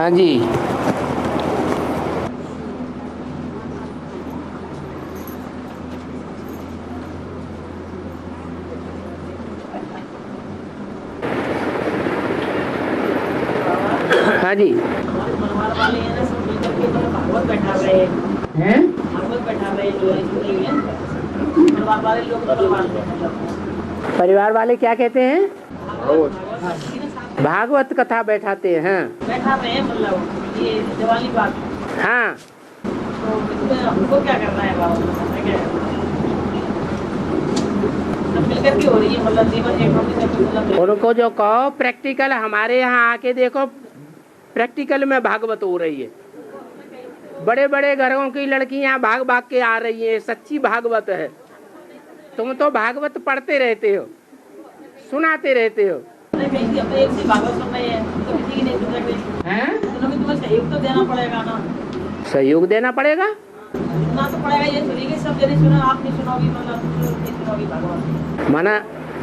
हाँ जी। हाँ जी। परिवार वाले हैं ना सब मिलकर के मतलब भागवत बैठा रहे हैं? भागवत बैठा रहे जो है परिवार वाले लोग परिवार वाले क्या कहते हैं? भागवत भागवत कथा बैठाते हैं। बैठा रहे हैं मतलब ये दिवाली बात। हाँ, तो इसमें हमको क्या करना है बाबा? सब मिलकर के हो रही है मतलब जीवन एक मतलब उनको जो कहो प्रैक्टिकल हमारे यहाँ आके देखो, प्रैक्टिकल में भागवत हो रही है। बड़े बड़े घरों की लड़कियां भाग भाग के आ रही हैं, सच्ची भागवत है। तुम तो भागवत पढ़ते रहते हो, सुनाते रहते हो। एक से भागवत सुन रहे हैं तो किसी की नहीं सुन रहे हैं, तुम्हें सहयोग तो देना पड़ेगा ना। सहयोग देना पड़ेगा सुनना तो पड़ेगा, ये सुनिए सब जने सुना, आप नहीं सुनोगी मतलब नहीं सुनोगी भागवत। माना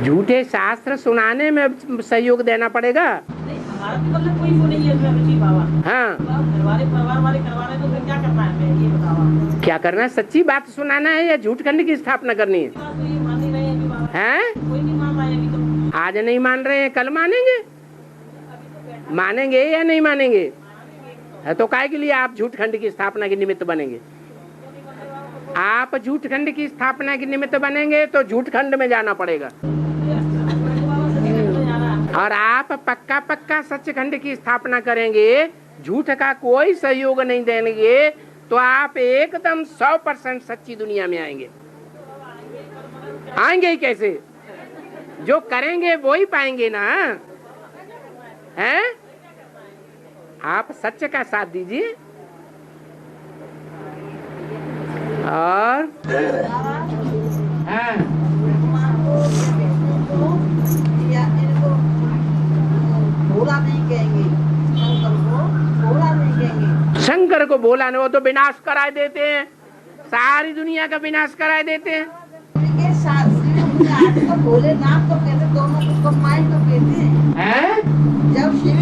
झूठे शास्त्र सुनाने में सहयोग देना पड़ेगा। हमारा तो मतलब कोई वो नहीं है रुचि बाबा। हाँ, परिवार वाले करवा रहे तो फिर क्या करना है? ये बताओ क्या करना है? सच्ची बात सुनाना है या झूठ खंड की स्थापना करनी है? तो ये मान नहीं रहे हैं अभी बाबा। हैं? कोई नहीं मान रहा है अभी तो। आज नहीं मान रहे हैं, कल मानेंगे? मानेंगे या नहीं मानेंगे? है तो काय के लिए आप झूठ खंड की स्थापना के निमित्त बनेंगे? आप झूठ खंड की स्थापना के निमित्त बनेंगे तो झूठ खंड में जाना पड़ेगा, और आप पक्का पक्का सचखंड की स्थापना करेंगे, झूठ का कोई सहयोग नहीं देंगे, तो आप एकदम 100% सच्ची दुनिया में आएंगे। आएंगे ही कैसे? जो करेंगे वो ही पाएंगे ना। हैं? आप सच का साथ दीजिए। और हाँ, भोला नहीं कहेंगे, भोला नहीं कहेंगे। शंकर को भोला नहीं, वो तो विनाश कराए देते हैं, सारी दुनिया का विनाश कराए देते हैं। तो भोले नाम तो कहते, दोनों को कंबाइन तो कहते हैं। जब शिव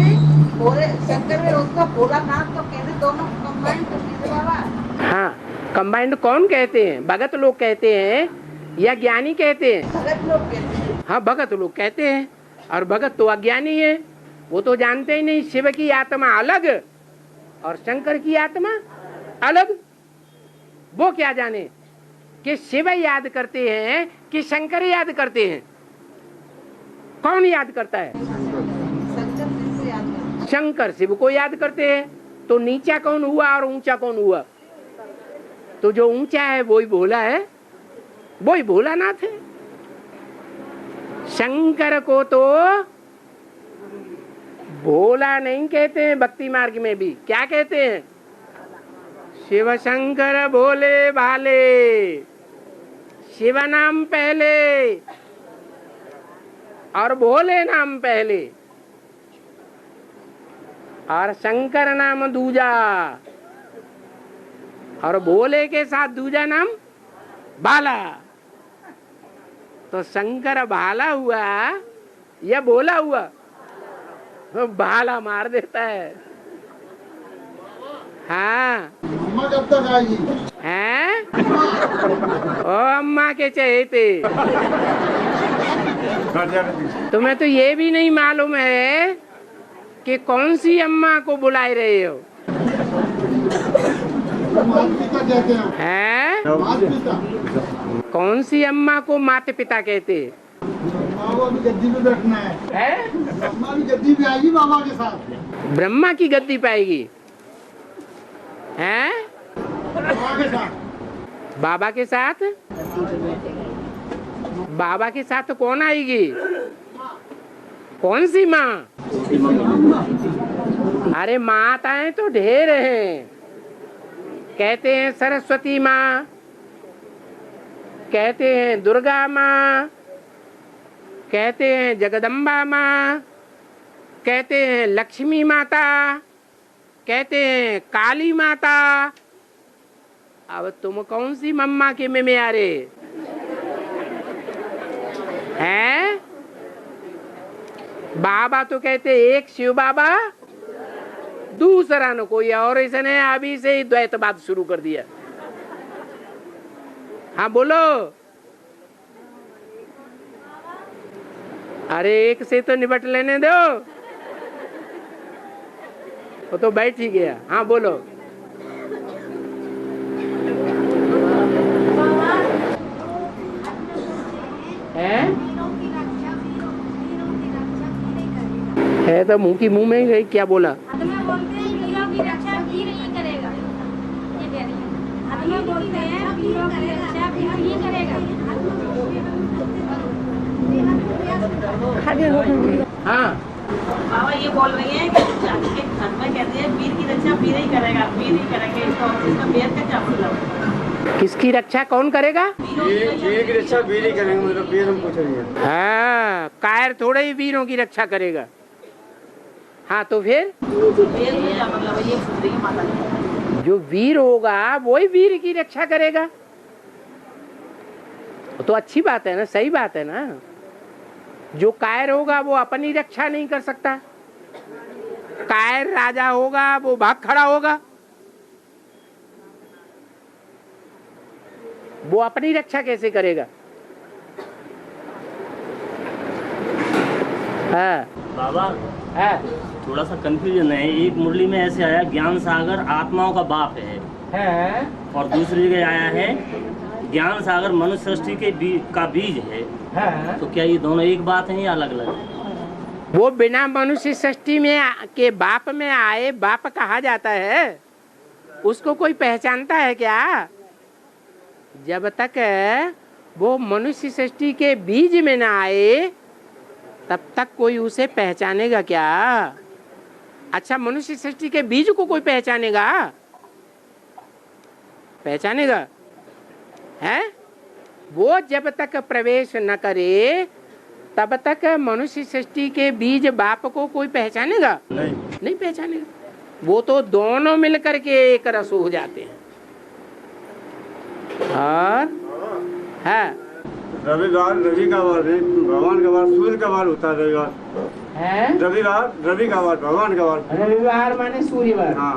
भोले शंकर में उसका भोला नाम तो कहते, दोनों को कंबाइन तो कहते बाबा। हाँ, कंबाइंड कौन कहते हैं? भगत लोग कहते हैं या ज्ञानी कहते हैं? भगत लोग कहते हैं। हाँ, भगत लोग कहते हैं, और भगत तो अज्ञानी है, वो तो जानते ही नहीं शिव की आत्मा अलग और शंकर की आत्मा अलग। वो क्या जाने कि शिव याद करते हैं कि शंकर याद करते हैं? कौन याद करता है? शंकर शिव को याद करते हैं। तो नीचा कौन हुआ और ऊंचा कौन हुआ? तो जो ऊंचा है वही भोला है, वही भोलानाथ है। शंकर को तो भोला नहीं कहते हैं, भक्ति मार्ग में भी क्या कहते हैं? शिव शंकर भोले भाले, शिव नाम पहले और भोले नाम पहले, और शंकर नाम दूजा, और भोले के साथ दूजा नाम बाला। तो शंकर भाला हुआ या भोला हुआ? भाला मार देता है। हाँ, अम्मा कब तक आएगी? हैं? ओ अम्मा के चहेते, तुम्हें तो ये भी नहीं मालूम है कि कौन सी अम्मा को बुलाए रहे हो? माता कहते हैं। हैं? माता कौन सी अम्मा को माता पिता कहते हैं? अम्मा को अभी गद्दी पे बैठना है। अम्मा भी गद्दी पे आएगी बाबा के साथ। ब्रह्मा की गद्दी पाएगी? हैं? बाबा के साथ। बाबा के साथ? बाबा के साथ तो कौन आएगी? कौन सी माँ? अरे माताएं तो ढेर हैं। कहते हैं सरस्वती माँ, कहते हैं दुर्गा माँ, कहते हैं जगदम्बा माँ, कहते हैं लक्ष्मी माता, कहते हैं काली माता। अब तुम कौन सी मम्मा के में आ रहे हैं? बाबा तो कहते एक शिव बाबा, दूसरा न कोई और, इसने अभी से ही द्वैतवाद शुरू कर दिया। हाँ बोलो। अरे एक से तो निपट लेने दो, वो तो बैठ ही गया। हाँ बोलो। है तो मुंह की मुंह में ही गई। क्या बोला? बोलते हैं वीरों की रक्षा वीर ही करेगा, ये कह रही है। बोलते हैं वीरों की रक्षा वीर ही करेगा। हाँ बाबा ये बोल रही है कि घर में कहते हैं वीर की रक्षा वीर ही करेगा, वीर ही करेंगे। इसका वेद का क्या मतलब है? किसकी रक्षा कौन करेगा? वीर की रक्षा वीर ही करेंगे, मतलब वीर हम पूछ रही है। हाँ, कायर थोड़े ही वीरों की रक्षा करेगा। हाँ तो फिर वेद में क्या मतलब है? ये पूछ रही है माता जी। जो वीर होगा वही वीर की रक्षा करेगा। तो अच्छी बात है ना, सही बात है ना। जो कायर होगा वो अपनी रक्षा नहीं कर सकता। कायर राजा होगा वो भाग खड़ा होगा, वो अपनी रक्षा कैसे करेगा? हाँ बाबा हाँ थोड़ा सा कंफ्यूजन है। एक मुरली में ऐसे आया ज्ञान सागर आत्माओं का बाप है, और दूसरी जगह आया है ज्ञान सागर मनुष्य सृष्टि के का बीज है। तो क्या ये दोनों एक बात है या अलग अलग है? वो बिना मनुष्य सृष्टि में के बाप में आए बाप कहा जाता है। उसको कोई पहचानता है क्या? जब तक वो मनुष्य सृष्टि के बीज में ना आए तब तक कोई उसे पहचानेगा क्या? अच्छा, मनुष्य सृष्टि के बीज को कोई पहचानेगा? पहचानेगा है? वो जब तक प्रवेश न करे तब तक मनुष्य सृष्टि के बीज बाप को कोई पहचानेगा? नहीं पहचानेगा। वो तो दोनों मिलकर के एक रस हो जाते हैं। और है रविवार रवि का वार है, भगवान का वार, सूर्य का वार होता है। रविवार है रविवार रवि का वार, भगवान का वार। रविवार माने सूर्यवार। हाँ,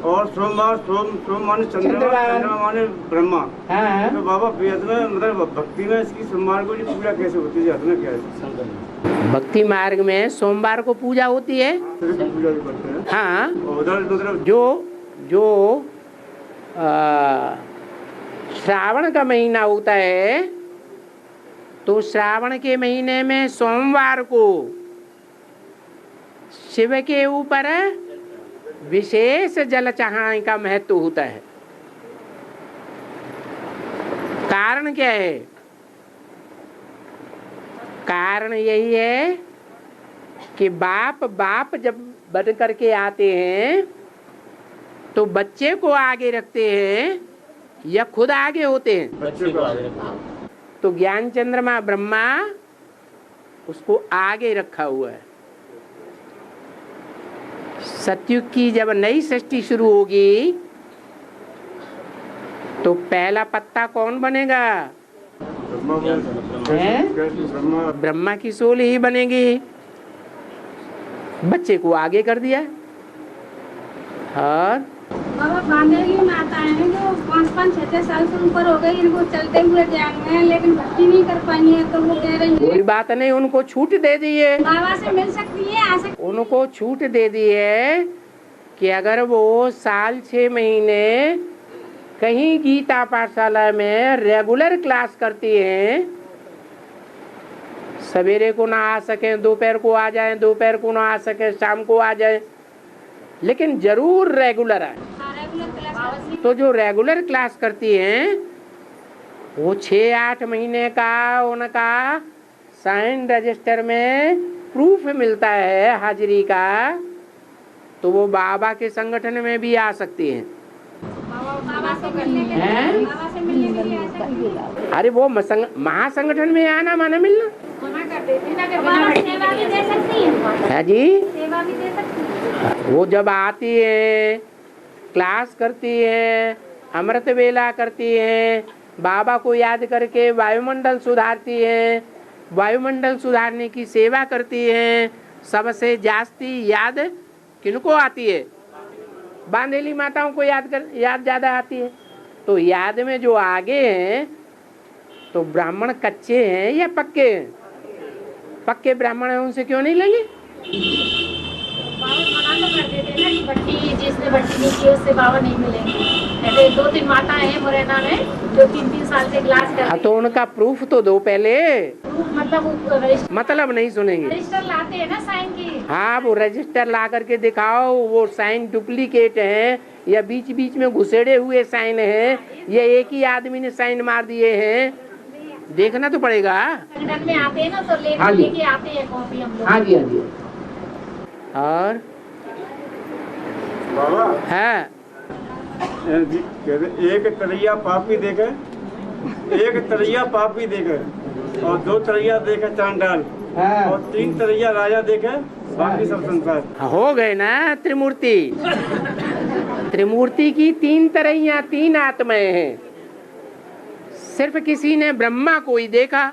और सोमवार सोम माने चंद्रमा, चंद्रमा माने ब्रह्मा। हाँ। तो बाबा वेद में मतलब भक्ति में इसकी सोमवार को पूजा कैसे होती है? में क्या है? भक्ति मार्ग में सोमवार को पूजा होती है। पूजा भी करते हैं। हाँ, उधर मतलब जो श्रावण का महीना होता है तो श्रावण के महीने में सोमवार को शिव के ऊपर विशेष जल चढ़ाने का महत्व होता है। कारण क्या है? कारण यही है कि बाप जब बन करके आते हैं तो बच्चे को आगे रखते हैं या खुद आगे होते हैं? बच्चे को आगे रखा। तो ज्ञान चंद्रमा ब्रह्मा उसको आगे रखा हुआ है। सतयुग की जब नई सृष्टि शुरू होगी तो पहला पत्ता कौन बनेगा? ब्रह्मा की सोल ही बनेगी। बच्चे को आगे कर दिया। और बाबा बांधे की माताएं हैं जो 5-5, 6-6 साल से ऊपर हो गई, इनको चलते हुए ज्ञान में है लेकिन भक्ति नहीं कर पाई है। तो वो कह रही है कोई बात नहीं, उनको छूट दे दी है। बाबा से मिल सकती है, आ सकती। उनको छूट दे दी है कि अगर वो साल 6 महीने कहीं गीता पाठशाला में रेगुलर क्लास करती हैं, सवेरे को ना आ सके दोपहर को आ जाए, दोपहर को ना आ सके शाम को आ जाए, लेकिन जरूर रेगुलर आए। तो जो रेगुलर क्लास करती हैं वो 6-8 महीने का उनका साइन रजिस्टर में प्रूफ मिलता है हाजिरी का, तो वो बाबा के संगठन में भी आ सकती हैं। बाबा से मिलने के लिए, बाबा से मिलने के लिए आ सकती है। अरे वो महासंगठन में आना माना मिलना। मना कर देती ना कि बाबा सेवा भी दे सकती है जी, सेवा भी दे सकती है। वो जब आती है क्लास करती है, अमृत वेला करती है, बाबा को याद करके वायुमंडल सुधारती है, वायुमंडल सुधारने की सेवा करती है। सबसे जास्ती याद किनको आती है? बांधेली माताओं को याद ज्यादा आती है। तो याद में जो आगे हैं तो ब्राह्मण कच्चे हैं या पक्के हैं? पक्के ब्राह्मण हैं, उनसे क्यों नहीं लेंगे? बाबा मना तो कर देते ना कि भट्टी जिसने भट्टी नहीं की उससे बाबा नहीं मिलेंगे। ऐसे 2-3 माता है मुरैना में जो 3-3 साल से क्लास कर। तो उनका प्रूफ तो दो पहले। मतलब नहीं सुनेंगे। रजिस्टर लाते हैं ना साइन की। हाँ, वो रजिस्टर ला करके दिखाओ, वो साइन डुप्लीकेट है या बीच बीच में घुसेड़े हुए साइन है या एक ही आदमी ने साइन मार दिए हैं, देखना तो पड़ेगा। संगठन में आते हैं ना तो लेके आते हैं कॉपी हम लोग। हाँ जी, हाँ जी। और बाबा है एक तरैया पापी देखे, एक तरैया पापी देखे और 2 तरैया देखे चांडाल और 3 तरैया राजा देखे, बाकी सब संसार। हो गए ना त्रिमूर्ति। त्रिमूर्ति की 3 तरैया, 3 आत्माएं हैं। सिर्फ किसी ने ब्रह्मा को ही देखा।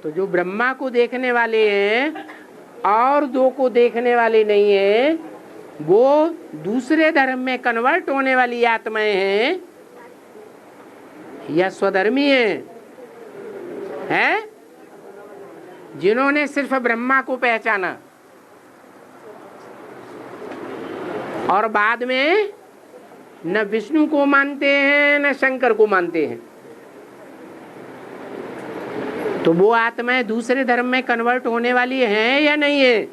तो जो ब्रह्मा को देखने वाले हैं और 2 को देखने वाले नहीं है, वो दूसरे धर्म में कन्वर्ट होने वाली आत्माएं हैं या स्वधर्मी हैं, जिन्होंने सिर्फ ब्रह्मा को पहचाना और बाद में न विष्णु को मानते हैं न शंकर को मानते हैं। तो वो आत्माएं दूसरे धर्म में कन्वर्ट होने वाली हैं या नहीं है?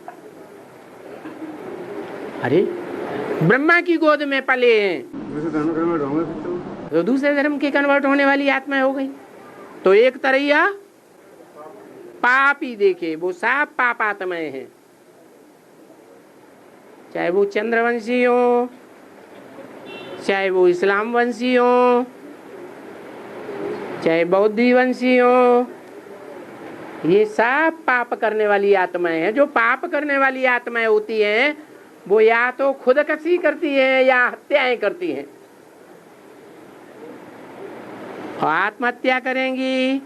अरे ब्रह्मा की गोद में पले हैं तो दूसरे धर्म के कन्वर्ट होने वाली आत्माएं हो गई। तो एक तरैया पापी देखे, वो सब पाप आत्माएं हैं, चाहे वो चंद्रवंशी हो, चाहे वो इस्लाम वंशी हो, चाहे बौद्धी वंशी हो, ये सब पाप करने वाली आत्माएं हैं। जो पाप करने वाली आत्माएं होती हैं वो या तो खुदकशी करती हैं या हत्याएं करती हैं। और आत्महत्या करेंगी,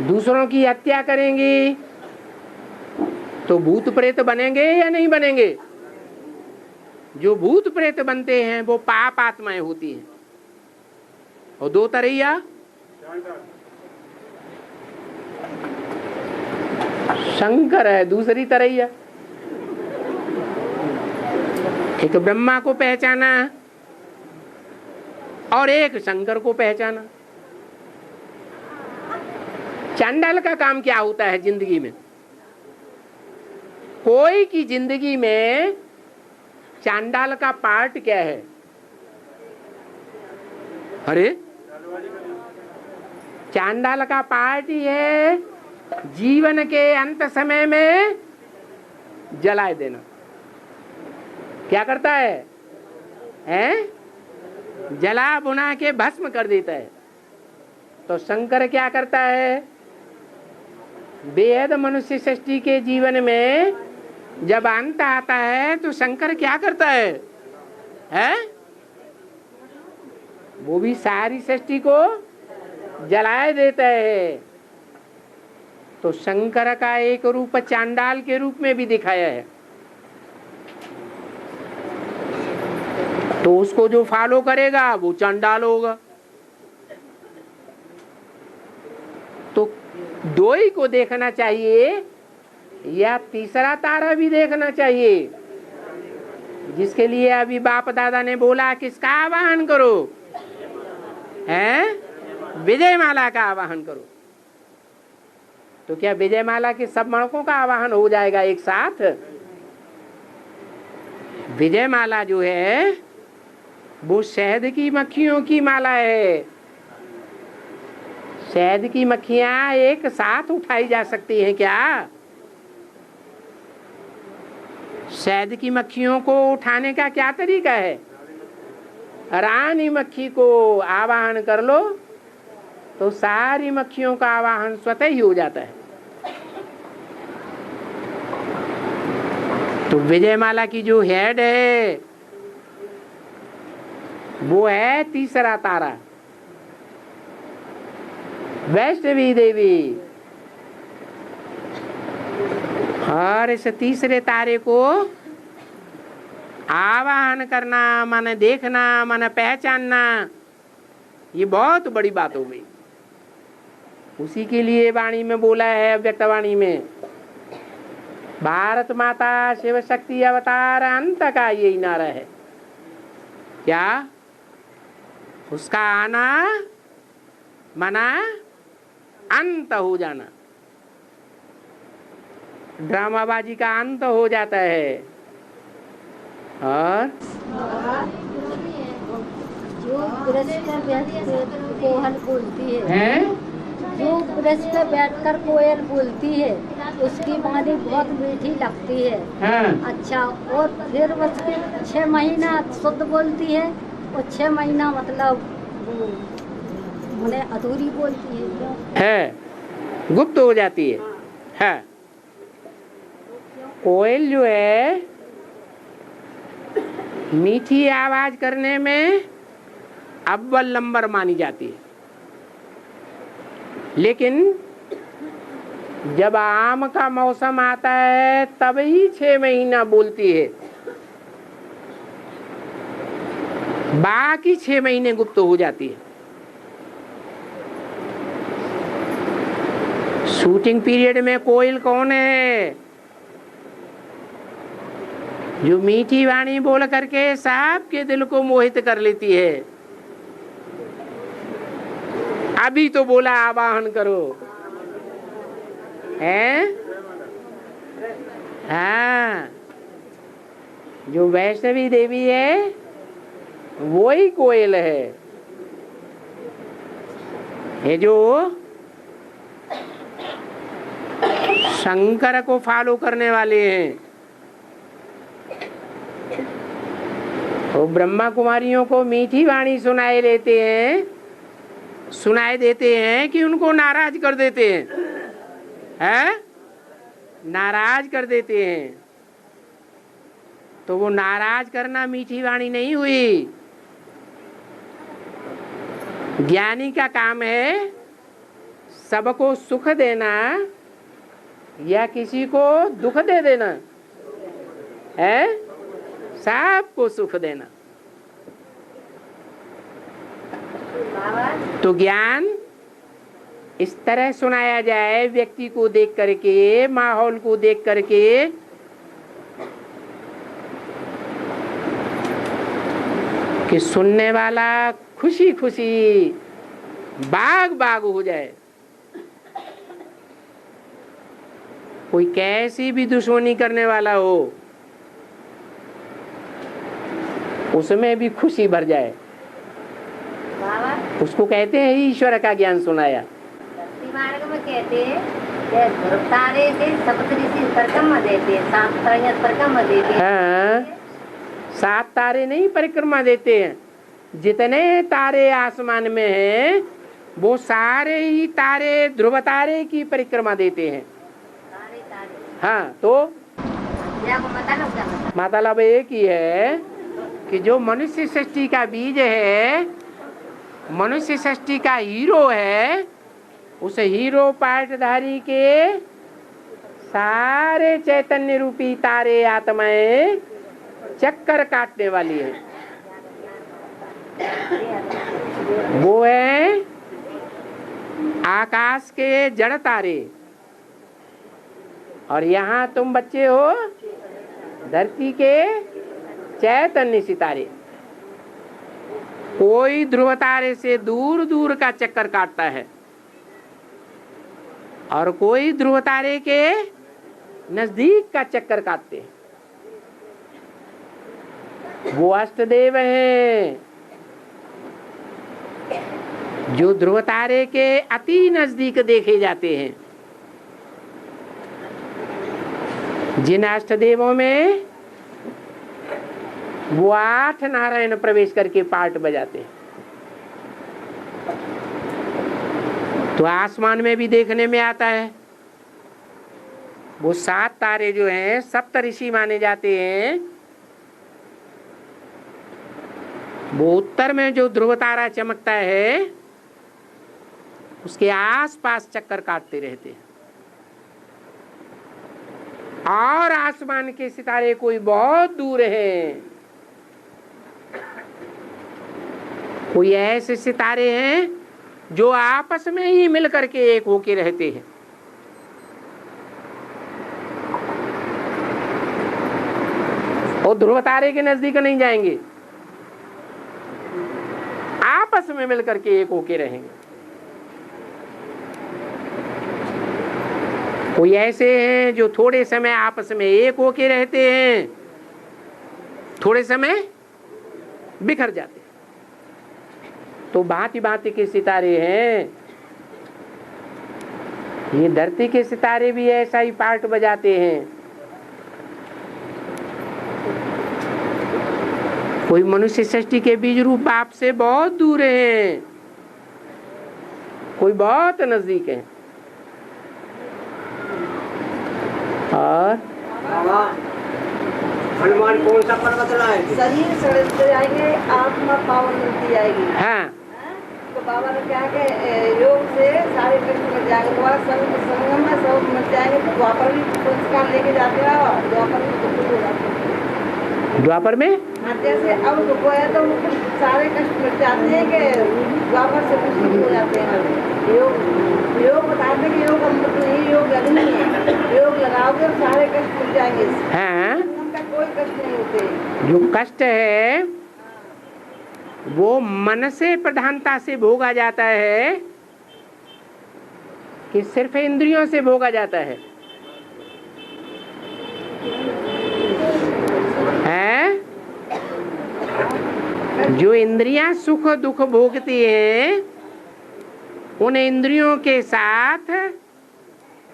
दूसरों की हत्या करेंगी, तो भूत प्रेत बनेंगे या नहीं बनेंगे? जो भूत प्रेत बनते हैं वो पाप आत्माएं होती हैं। और 2 तरैया शंकर है, दूसरी तरैया। एक ब्रह्मा को पहचाना और एक शंकर को पहचाना। चांडाल का काम क्या होता है जिंदगी में? कोई की जिंदगी में चांडाल का पार्ट क्या है? अरे चांडाल का पार्ट ही है जीवन के अंत समय में जलाए देना। क्या करता है? जला बुना के भस्म कर देता है। तो शंकर क्या करता है? बेहद मनुष्य सृष्टि के जीवन में जब अंत आता है तो शंकर क्या करता है? वो भी सारी सृष्टि को जलाए देता है। तो शंकर का एक रूप चांडाल के रूप में भी दिखाया है। तो उसको जो फॉलो करेगा वो चांडाल होगा। तो 2 ही को देखना चाहिए या तीसरा तारा भी देखना चाहिए? जिसके लिए अभी बाप दादा ने बोला किसका आवाहन करो? विजय माला का आवाहन करो। तो क्या विजय माला के सब मणकों का आवाहन हो जाएगा एक साथ? विजय माला जो है वो शहद की मक्खियों की माला है। शहद की मक्खियां एक साथ उठाई जा सकती हैं क्या? शहद की मक्खियों को उठाने का क्या तरीका है? रानी मक्खी को आवाहन कर लो तो सारी मक्खियों का आवाहन स्वतः ही हो जाता है। तो विजयमाला की जो हेड है वो है तीसरा तारा, वैष्णवी देवी। और इस तीसरे तारे को आवाहन करना माने देखना माने पहचानना, ये बहुत बड़ी बात हो गई। उसी के लिए वाणी में बोला है, अव्यक्तवाणी में, भारत माता शिव शक्ति अवतार अंत का यही नारा है। क्या? उसका आना माना अंत हो जाना, ड्रामाबाजी का अंत हो जाता है। और जो ब्रज पर बैठकर कोयल बोलती है, जो ब्रज पर बैठकर कोयल बोलती है उसकी वाणी बहुत मीठी लगती है। हाँ। अच्छा, और फिर उसके 6 महीना शुद्ध बोलती है और 6 महीना मतलब उन्हें अधूरी बोलती है, गुप्त हो जाती है। हाँ। कोयल जो है मीठी आवाज करने में अव्वल नंबर मानी जाती है, लेकिन जब आम का मौसम आता है तब ही 6 महीना बोलती है, बाकी 6 महीने गुप्त हो जाती है। शूटिंग पीरियड में कोयल कौन है? जो मीठी वाणी बोल करके सबके दिल को मोहित कर लेती है। अभी तो बोला आवाहन करो, हैं? हाँ, जो वैष्णवी देवी है वो ही कोयल है। ये जो शंकर को फॉलो करने वाले हैं, वो ब्रह्मा कुमारियों को मीठी वाणी सुनाए देते हैं कि उनको नाराज कर देते हैं, नाराज कर देते हैं। तो वो नाराज करना मीठी वाणी नहीं हुई। ज्ञानी का काम है सबको सुख देना या किसी को दुख दे देना है, सबको सुख देना। तो ज्ञान इस तरह सुनाया जाए, व्यक्ति को देख करके, माहौल को देख करके, कि सुनने वाला खुशी खुशी बाग बाग हो जाए। कोई कैसी भी दुश्मनी करने वाला हो उसमें भी खुशी भर जाए, उसको कहते हैं ईश्वर का ज्ञान सुनाया। मार्ग में कहते हैं तारे से सप्तऋषि परिक्रमा देते हैं, 7 तारे परिक्रमा देते हैं। हाँ, 7 तारे नहीं परिक्रमा देते हैं, जितने तारे आसमान में हैं वो सारे ही तारे ध्रुव तारे की परिक्रमा देते हैं। हाँ, तो मतलब एक ही है कि जो मनुष्य सृष्टि का बीज है, मनुष्य सृष्टि का हीरो है, उस हीरो पाठधारी के सारे चैतन्य रूपी तारे आत्माएं चक्कर काटने वाली है। वो है आकाश के जड़ तारे, और यहाँ तुम बच्चे हो धरती के चैतन्य सितारे। कोई ध्रुव तारे से दूर दूर का चक्कर काटता है और कोई ध्रुव तारे के नजदीक का चक्कर काटते हैं। वो अष्टदेव हैं जो ध्रुव तारे के अति नजदीक देखे जाते हैं। जिन अष्टदेवों में वो 8 नारायण प्रवेश करके पार्ट बजाते हैं। तो आसमान में भी देखने में आता है, वो 7 तारे जो हैं सप्तऋषि माने जाते हैं। वो उत्तर में जो ध्रुव तारा चमकता है उसके आसपास चक्कर काटते रहते हैं, और आसमान के सितारे कोई बहुत दूर हैं कोई ऐसे सितारे हैं जो आपस में ही मिलकर के एक होके रहते हैं। और ध्रुव तारे के नजदीक नहीं जाएंगे, आपस में मिलकर के एक होके रहेंगे। कोई ऐसे हैं जो थोड़े समय आपस में एक होके रहते हैं, थोड़े समय बिखर जाते हैं। तो भांति भांति के सितारे हैं। ये धरती के सितारे भी ऐसा ही पार्ट बजाते हैं। कोई मनुष्य सृष्टि के बीज रूप बाप से बहुत दूर है, कोई बहुत नजदीक है। और हनुमान कौन सा पर्वत लाए? शरीर सड़ते जाएंगे, आत्मा पावन मिलती जाएगी। हाँ, तो बाबा ने क्या कि योग से सारे कष्ट मिट जाएंगे। दोबारा संगम में सब मिट जाएंगे। तो द्वापर भी संस्कार लेके जाते हैं और द्वापर में दुख हो जाते हैं। द्वापर में जैसे अब दुख है तो सारे कष्ट मिट जाते हैं कि द्वापर से कुछ हो जाते हैं। योग बताते हैं कि योग अमृत नहीं, योग अग्नि है। योग लगाओगे और सारे कष्ट मिट जाएंगे। हाँ, कोई कष्ट नहीं होते। जो कष्ट है वो मन से प्रधानता से भोगा जाता है कि सिर्फ इंद्रियों से भोगा जाता है? जो इंद्रियां सुख दुख भोगती हैं, उन इंद्रियों के साथ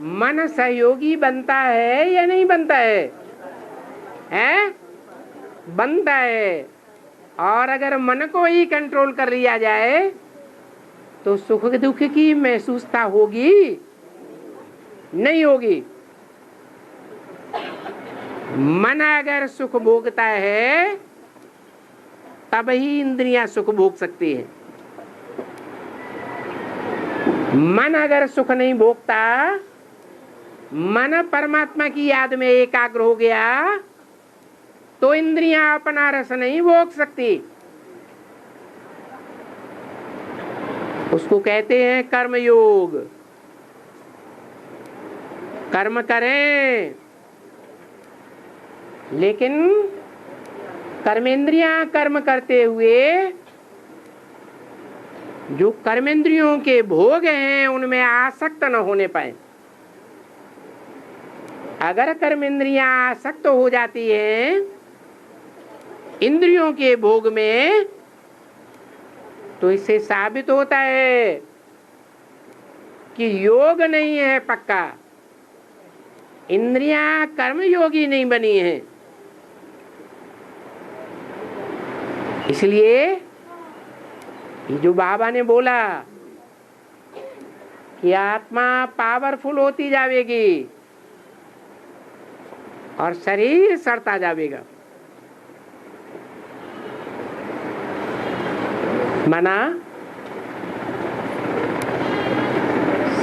मन सहयोगी बनता है या नहीं बनता है? बनता है। और अगर मन को ही कंट्रोल कर लिया जाए तो सुख दुख की महसूसता होगी? नहीं होगी। मन अगर सुख भोगता है तब ही इंद्रियां सुख भोग सकती है। मन अगर सुख नहीं भोगता, मन परमात्मा की याद में एकाग्र हो गया तो इंद्रियां अपना रस नहीं भोग सकती। उसको कहते हैं कर्म योग। कर्म करें, लेकिन कर्मेंद्रियां कर्म करते हुए जो कर्मेंद्रियों के भोग हैं उनमें आसक्त न होने पाए। अगर कर्मेंद्रियां आसक्त हो जाती हैं इंद्रियों के भोग में, तो इससे साबित होता है कि योग नहीं है पक्का, इंद्रियां कर्म योगी नहीं बनी हैं। इसलिए ये जो बाबा ने बोला कि आत्मा पावरफुल होती जाएगी और शरीर सड़ता जाएगा, माना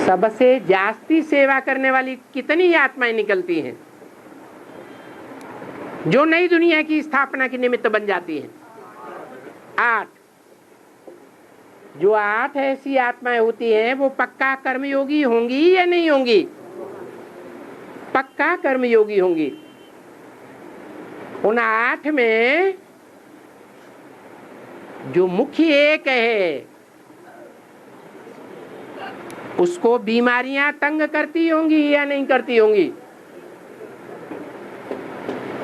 सबसे जास्ती सेवा करने वाली कितनी आत्माएं निकलती हैं जो नई दुनिया की स्थापना के निमित्त बन जाती हैं? 8। जो 8 ऐसी आत्माएं होती हैं वो पक्का कर्मयोगी होंगी या नहीं होंगी? पक्का कर्मयोगी होंगी। उन 8 में जो मुख्य एक है उसको बीमारियां तंग करती होंगी या नहीं करती होंगी?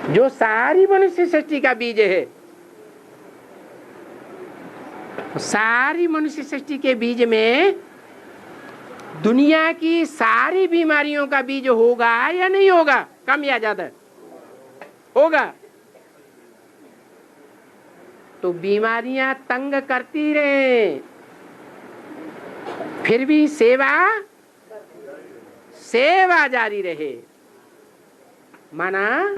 जो सारी मनुष्य सृष्टि का बीज है, सारी मनुष्य सृष्टि के बीज में दुनिया की सारी बीमारियों का बीज होगा या नहीं होगा? कम या ज्यादा होगा। तो बीमारियां तंग करती रहे, फिर भी सेवा जारी रहे। माना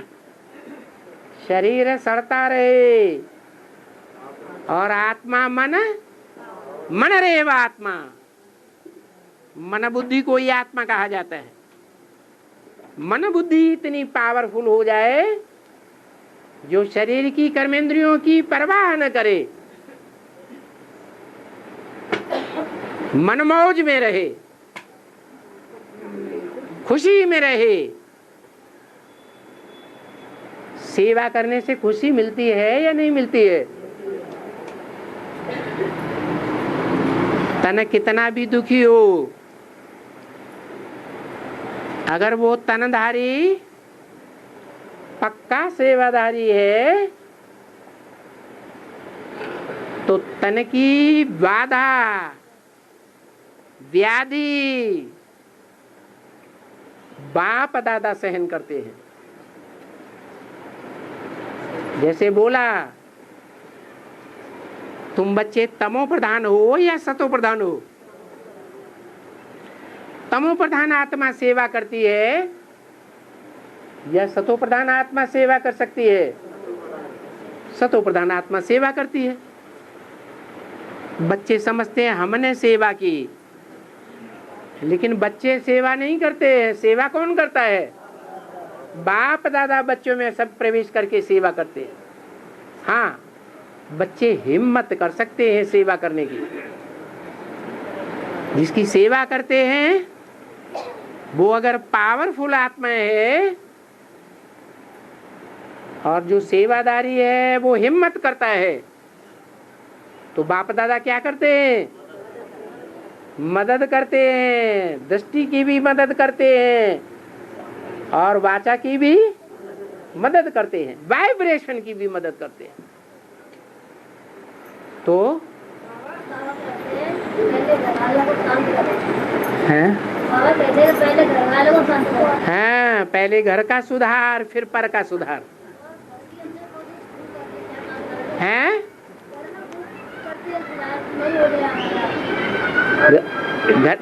शरीर सड़ता रहे और आत्मा मन रेव आत्मा। मन बुद्धि को ही आत्मा कहा जाता है। मन बुद्धि इतनी पावरफुल हो जाए जो शरीर की कर्मेंद्रियों की परवाह न करे मनमौज में रहे, खुशी में रहे। सेवा करने से खुशी मिलती है या नहीं मिलती है? तन कितना भी दुखी हो, अगर वो तनधारी पक्का सेवाधारी है तो तन की बाधा व्याधि बाप दादा सहन करते हैं। जैसे बोला, तुम बच्चे तमो प्रधान हो या सतो प्रधान हो? तमो प्रधान आत्मा सेवा करती है या सतो प्रधान आत्मा सेवा कर सकती है? सतो प्रधान आत्मा सेवा करती है। बच्चे समझते हैं हमने सेवा की, लेकिन बच्चे सेवा नहीं करते हैं। सेवा कौन करता है? बाप दादा बच्चों में सब प्रवेश करके सेवा करते हैं। हाँ, बच्चे हिम्मत कर सकते हैं सेवा करने की। जिसकी सेवा करते हैं वो अगर पावरफुल आत्मा है और जो सेवादारी है वो हिम्मत करता है, तो बाप दादा क्या करते हैं? मदद करते हैं। दृष्टि की भी मदद करते हैं और वाचा की भी मदद करते हैं, वाइब्रेशन की भी मदद करते हैं। तो हैं? हाँ, पहले घर का सुधार फिर पर का सुधार है। घर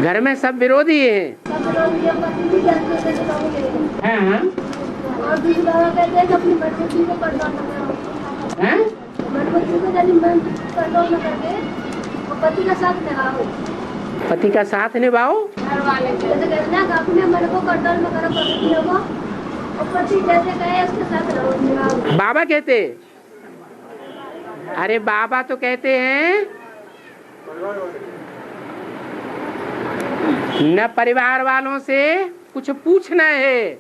घर में सब विरोधी हैं। हाँ, और दूसरी बाबा कहते हैं कि अपनी बच्ची को कंट्रोल न करो, बच्ची को यदि मन कंट्रोल न करके और पति का साथ निभाओ। पति का साथ निभाओ। घर वाले जैसे कहते हैं कि अपने मन को कंट्रोल न करो पतियों को, और पति जैसे कहे उसके साथ रहो, निभाओ। बाबा कहते, अरे बाबा तो कहते हैं न परिवार वालों से कुछ पूछना है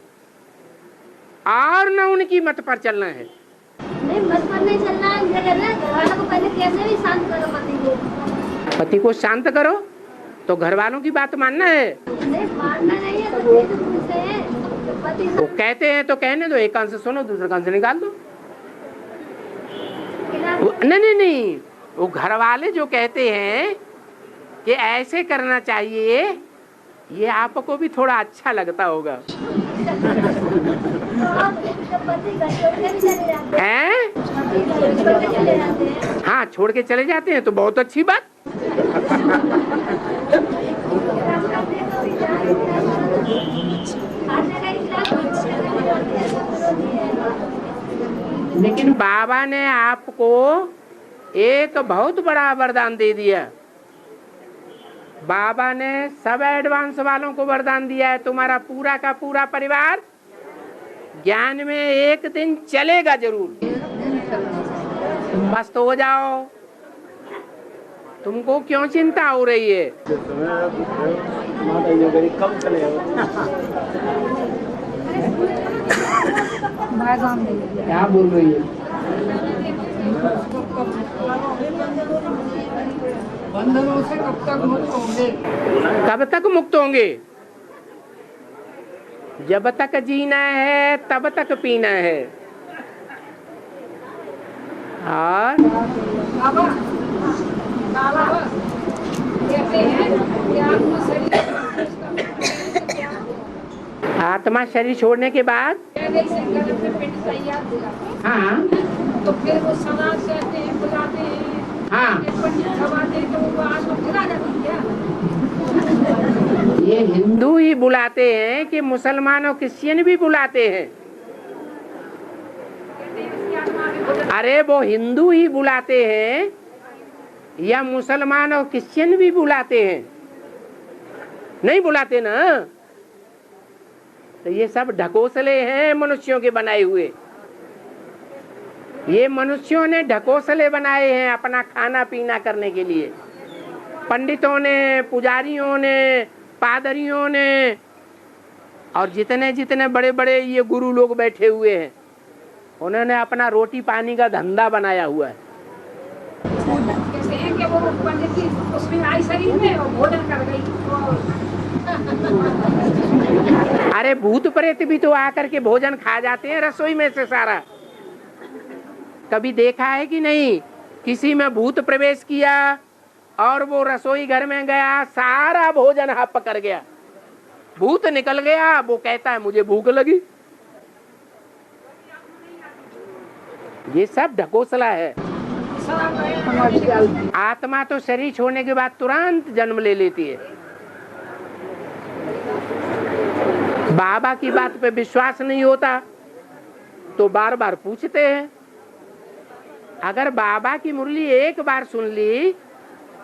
और न उनकी मत पर चलना है। नहीं, मत पर नहीं चलना है। ये कहते हैं घर वालों को पहले कैसे भी शांत करो, पति को। पति को शांत करो तो घर वालों की बात मानना है। नहीं, मानना नहीं है तो ये तो पूछते हैं पति। वो कहते हैं तो कहने दो, एक कान से सुनो दूसरे कान से निकाल दो। नहीं, वो घर वाले जो कहते हैं कि ऐसे करना चाहिए, ये आपको भी थोड़ा अच्छा लगता होगा। हैं? हाँ, छोड़ के चले जाते हैं तो बहुत अच्छी बात। लेकिन बाबा ने आपको एक बहुत बड़ा वरदान दे दिया। बाबा ने सब एडवांस वालों को वरदान दिया है, तुम्हारा पूरा का पूरा परिवार ज्ञान में एक दिन चलेगा जरूर। मस्त हो जाओ, तुमको क्यों चिंता हो रही है? क्या बोल रही है? बंधनों से कब तक मुक्त होंगे? कब तक मुक्त होंगे? जब तक जीना है तब तक पीना है। और बाबा कहते हैं कि आत्मा शरीर छोड़ने के बाद हाँ, तो फिर वो समाज कहते हैं, बुलाते हैं, हाँ, पंडित खवाते हैं, तो वो आत्मा बुला जाती है। ये हिंदू ही बुलाते हैं कि मुसलमान और क्रिश्चियन भी बुलाते हैं? अरे वो हिंदू ही बुलाते हैं या मुसलमान और क्रिश्चियन भी बुलाते हैं? नहीं बुलाते ना। तो ये सब ढकोसले हैं मनुष्यों के बनाए हुए। ये मनुष्यों ने ढकोसले बनाए हैं अपना खाना पीना करने के लिए। पंडितों ने, पुजारियों ने, पादरियों ने और जितने जितने बड़े बड़े ये गुरु लोग बैठे हुए हैं, उन्होंने अपना रोटी पानी का धंधा बनाया हुआ है। जैसे हैं कि वो पंडित जी उसमें आई शरीर में और भोजन कर गई। अरे भूत प्रेत भी तो आकर के भोजन खा जाते हैं रसोई में से सारा। कभी देखा है कि नहीं? किसी में भूत प्रवेश किया और वो रसोई घर में गया, सारा भोजन हप कर गया, भूत निकल गया। वो कहता है मुझे भूख लगी। ये सब ढकोसला है। आत्मा तो शरीर छोड़ने के बाद तुरंत जन्म ले लेती है। बाबा की बात पे विश्वास नहीं होता तो बार बार पूछते हैं। अगर बाबा की मुरली एक बार सुन ली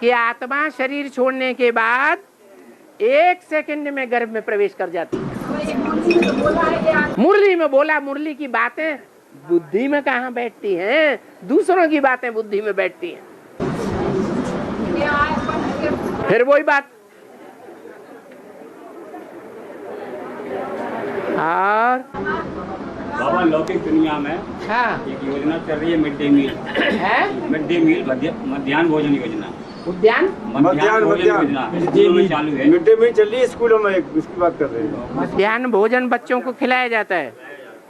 कि आत्मा शरीर छोड़ने के बाद 1 सेकंड में गर्भ में प्रवेश कर जाती है। मुरली में बोला, मुरली की बातें बुद्धि में कहाँ बैठती हैं? दूसरों की बातें बुद्धि में बैठती हैं। फिर वही बात। और बाबा लौकिक दुनिया में हाँ एक योजना चल रही है, मिड डे मील है, मिड डे मील मध्याह्न भोजन योजना। उद्यान मध्याह्न भोजन योजना स्कूलों में चालू है। मिड डे मील चल रही है स्कूलों में, इसकी बात कर रहे हैं। मध्याह्न भोजन बच्चों को खिलाया जाता है।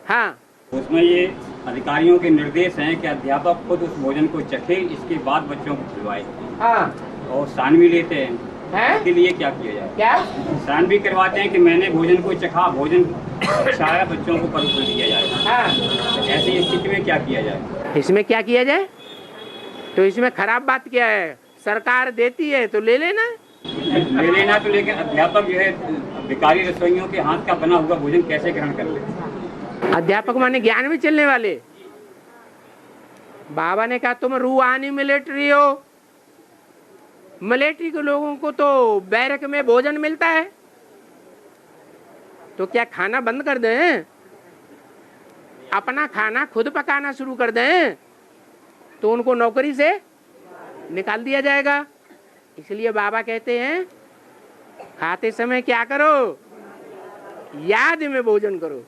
हाँ, उसमें ये अधिकारियों के निर्देश हैं कि अध्यापक खुद उस भोजन को चखे, इसके बाद बच्चों को खिलवाए। हाँ, और साइन भी लेते हैं। इसके लिए क्या किया जाए? क्या साइन भी करवाते हैं कि मैंने भोजन को चखा, भोजन अच्छा बच्चों को परोस दिया जाए। हाँ, तो ऐसी स्थिति में क्या किया जाए? इसमें क्या किया जाए? तो इसमें खराब बात क्या है? सरकार देती है तो ले लेना। ले लेना तो, लेकिन अध्यापक जो है भिखारी रसोइयों के हाथ का बना हुआ भोजन कैसे ग्रहण कर ले? अध्यापक माने ज्ञान में चलने वाले। बाबा ने कहा तुम रूहानी मिलिट्री हो। मिलिट्री के लोगों को तो बैरक में भोजन मिलता है, तो क्या खाना बंद कर दें? अपना खाना खुद पकाना शुरू कर दें तो उनको नौकरी से निकाल दिया जाएगा। इसलिए बाबा कहते हैं खाते समय क्या करो? याद में भोजन करो।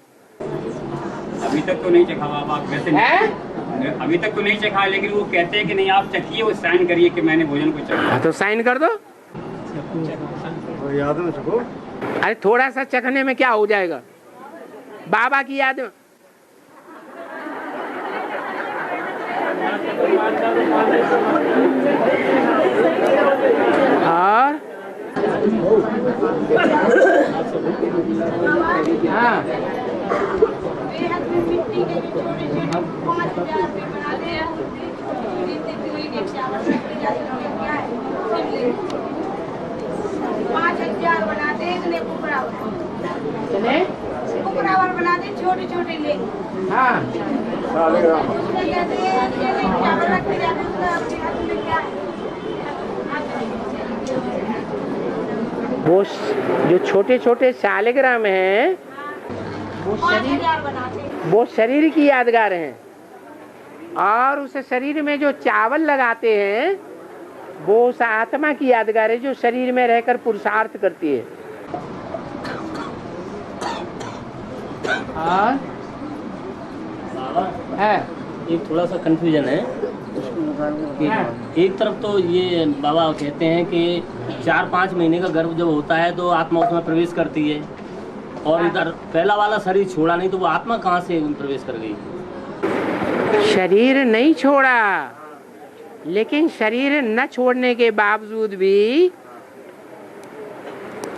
अभी तक तो नहीं चखा बाबा, वैसे है? अभी तक तो नहीं चखा, लेकिन वो कहते हैं कि नहीं आप चखिए, वो साइन करिए कि मैंने भोजन को चखा। तो साइन कर दो। याद में चखो। अरे थोड़ा सा चखने में क्या हो जाएगा? बाबा की याद में। और हाँ, बनाते छोटे छोटे ले। हाँ, वो जो छोटे छोटे शालिग्राम हैं वो शरीर की यादगार हैं, और उस शरीर में जो चावल लगाते हैं वो उस आत्मा की यादगार है जो शरीर में रहकर पुरुषार्थ करती है। और है एक थोड़ा सा कंफ्यूजन है कि एक तरफ तो ये बाबा कहते हैं कि 4-5 महीने का गर्भ जब होता है तो आत्मा उसमें प्रवेश करती है, और इधर पहला वाला शरीर छोड़ा नहीं तो वो आत्मा कहाँ से प्रवेश कर गई? शरीर नहीं छोड़ा, लेकिन शरीर न छोड़ने के बावजूद भी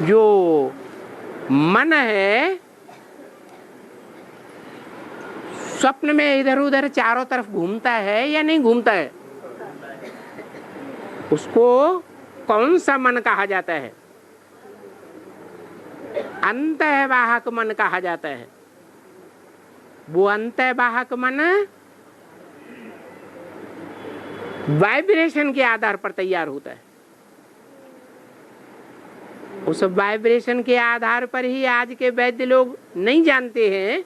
जो मन है स्वप्न में इधर उधर चारों तरफ घूमता है या नहीं घूमता है? उसको कौन सा मन कहा जाता है? अंतःवाहक मन कहा जाता है। वो अंतःवाहक मन वाइब्रेशन के आधार पर तैयार होता है। उस वाइब्रेशन के आधार पर ही आज के वैद्य लोग नहीं जानते हैं,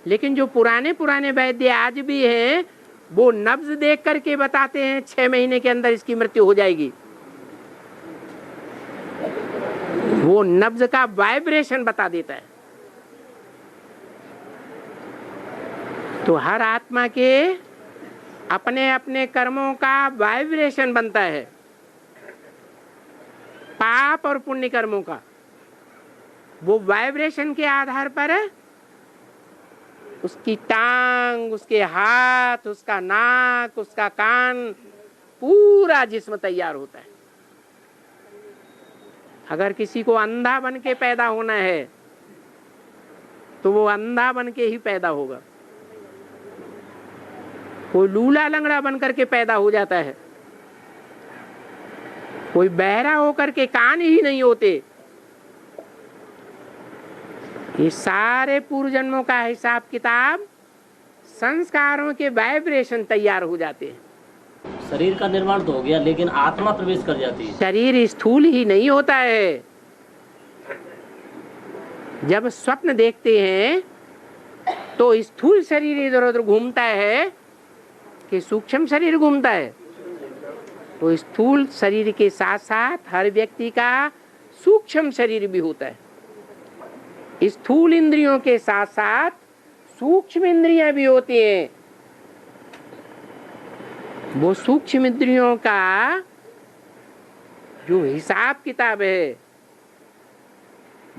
लेकिन जो पुराने पुराने वैद्य आज भी हैं वो नब्ज देख करके बताते हैं 6 महीने के अंदर इसकी मृत्यु हो जाएगी। वो नब्ज का वाइब्रेशन बता देता है। तो हर आत्मा के अपने अपने कर्मों का वाइब्रेशन बनता है, पाप और पुण्य कर्मों का। वो वाइब्रेशन के आधार पर उसकी टांग, उसके हाथ, उसका नाक, उसका कान, पूरा जिस्म तैयार होता है। अगर किसी को अंधा बन के पैदा होना है तो वो अंधा बन के ही पैदा होगा। कोई लूला लंगड़ा बन करके पैदा हो जाता है, कोई बहरा होकर के कान ही नहीं होते। ये सारे पूर्व जन्मों का हिसाब किताब, संस्कारों के वाइब्रेशन तैयार हो जाते हैं। शरीर का निर्माण तो हो गया, लेकिन आत्मा प्रवेश कर जाती है। शरीर स्थूल ही नहीं होता है। जब स्वप्न देखते हैं तो स्थूल शरीर इधर उधर घूमता है कि सूक्ष्म शरीर घूमता है? तो स्थूल शरीर के साथ साथ हर व्यक्ति का सूक्ष्म शरीर भी होता है। स्थूल इंद्रियों के साथ साथ सूक्ष्म इंद्रियां भी होती हैं। वो सूक्ष्म इंद्रियों का जो हिसाब किताब है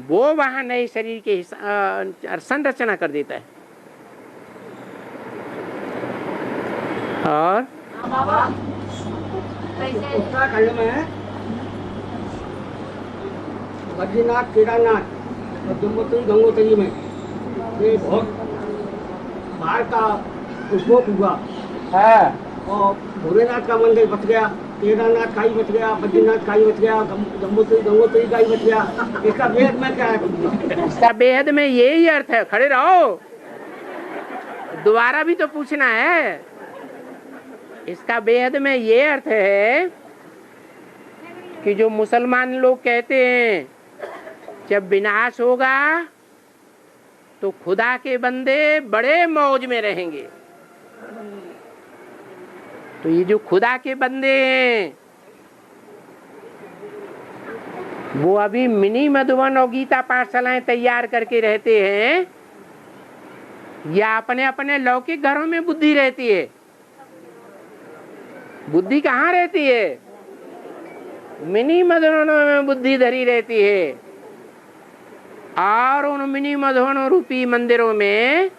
वो वहां नए शरीर के संरचना कर देता है। और उत्तराखंड में बद्रीनाथ, केदारनाथ और जम्मूतरी, गंगोत्री में ये बहुत बाढ़ का उपभोग हुआ है और भोलेनाथ का मंदिर बच गया, केदारनाथ का ही बच गया, बद्रीनाथ का ही बच गया, जम्मूतरी, गंगोत्री का ही बच गया। इसका बेहद में क्या है? इसका बेहद में यही अर्थ है। खड़े रहो, दोबारा भी तो पूछना है। इसका बेहद में ये अर्थ है कि जो मुसलमान लोग कहते हैं जब विनाश होगा तो खुदा के बंदे बड़े मौज में रहेंगे। तो ये जो खुदा के बंदे हैं वो अभी मिनी मधुबन और गीता पाठशालाएं तैयार करके रहते हैं या अपने अपने लौकिक घरों में बुद्धि रहती है? बुद्धि कहाँ रहती है? मिनी मधुबनों में बुद्धि धरी रहती है। और उन मिनी मधुबनों रूपी मंदिरों में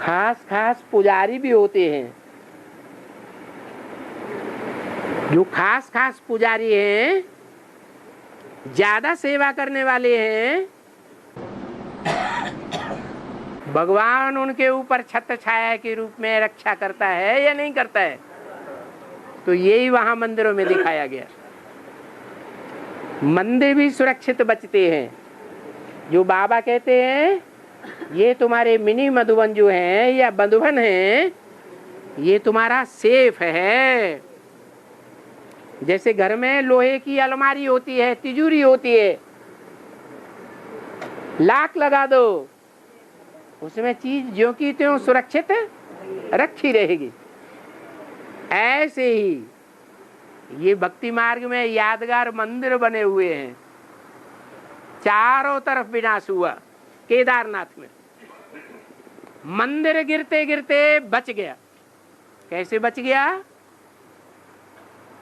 खास खास पुजारी भी होते हैं। जो खास खास पुजारी हैं, ज्यादा सेवा करने वाले हैं, भगवान उनके ऊपर छत्र छाया के रूप में रक्षा करता है या नहीं करता है? तो यही वहां मंदिरों में दिखाया गया। मंदिर भी सुरक्षित बचते हैं। जो बाबा कहते हैं ये तुम्हारे मिनी मधुबन जो हैं या मधुबन हैं, ये तुम्हारा सेफ है। जैसे घर में लोहे की अलमारी होती है, तिजोरी होती है, लाक लगा दो, उसमें चीज ज्यों की त्यों सुरक्षित रखी रहेगी। ऐसे ही ये भक्ति मार्ग में यादगार मंदिर बने हुए हैं। चारों तरफ विनाश हुआ। केदारनाथ में मंदिर गिरते गिरते बच गया। कैसे बच गया?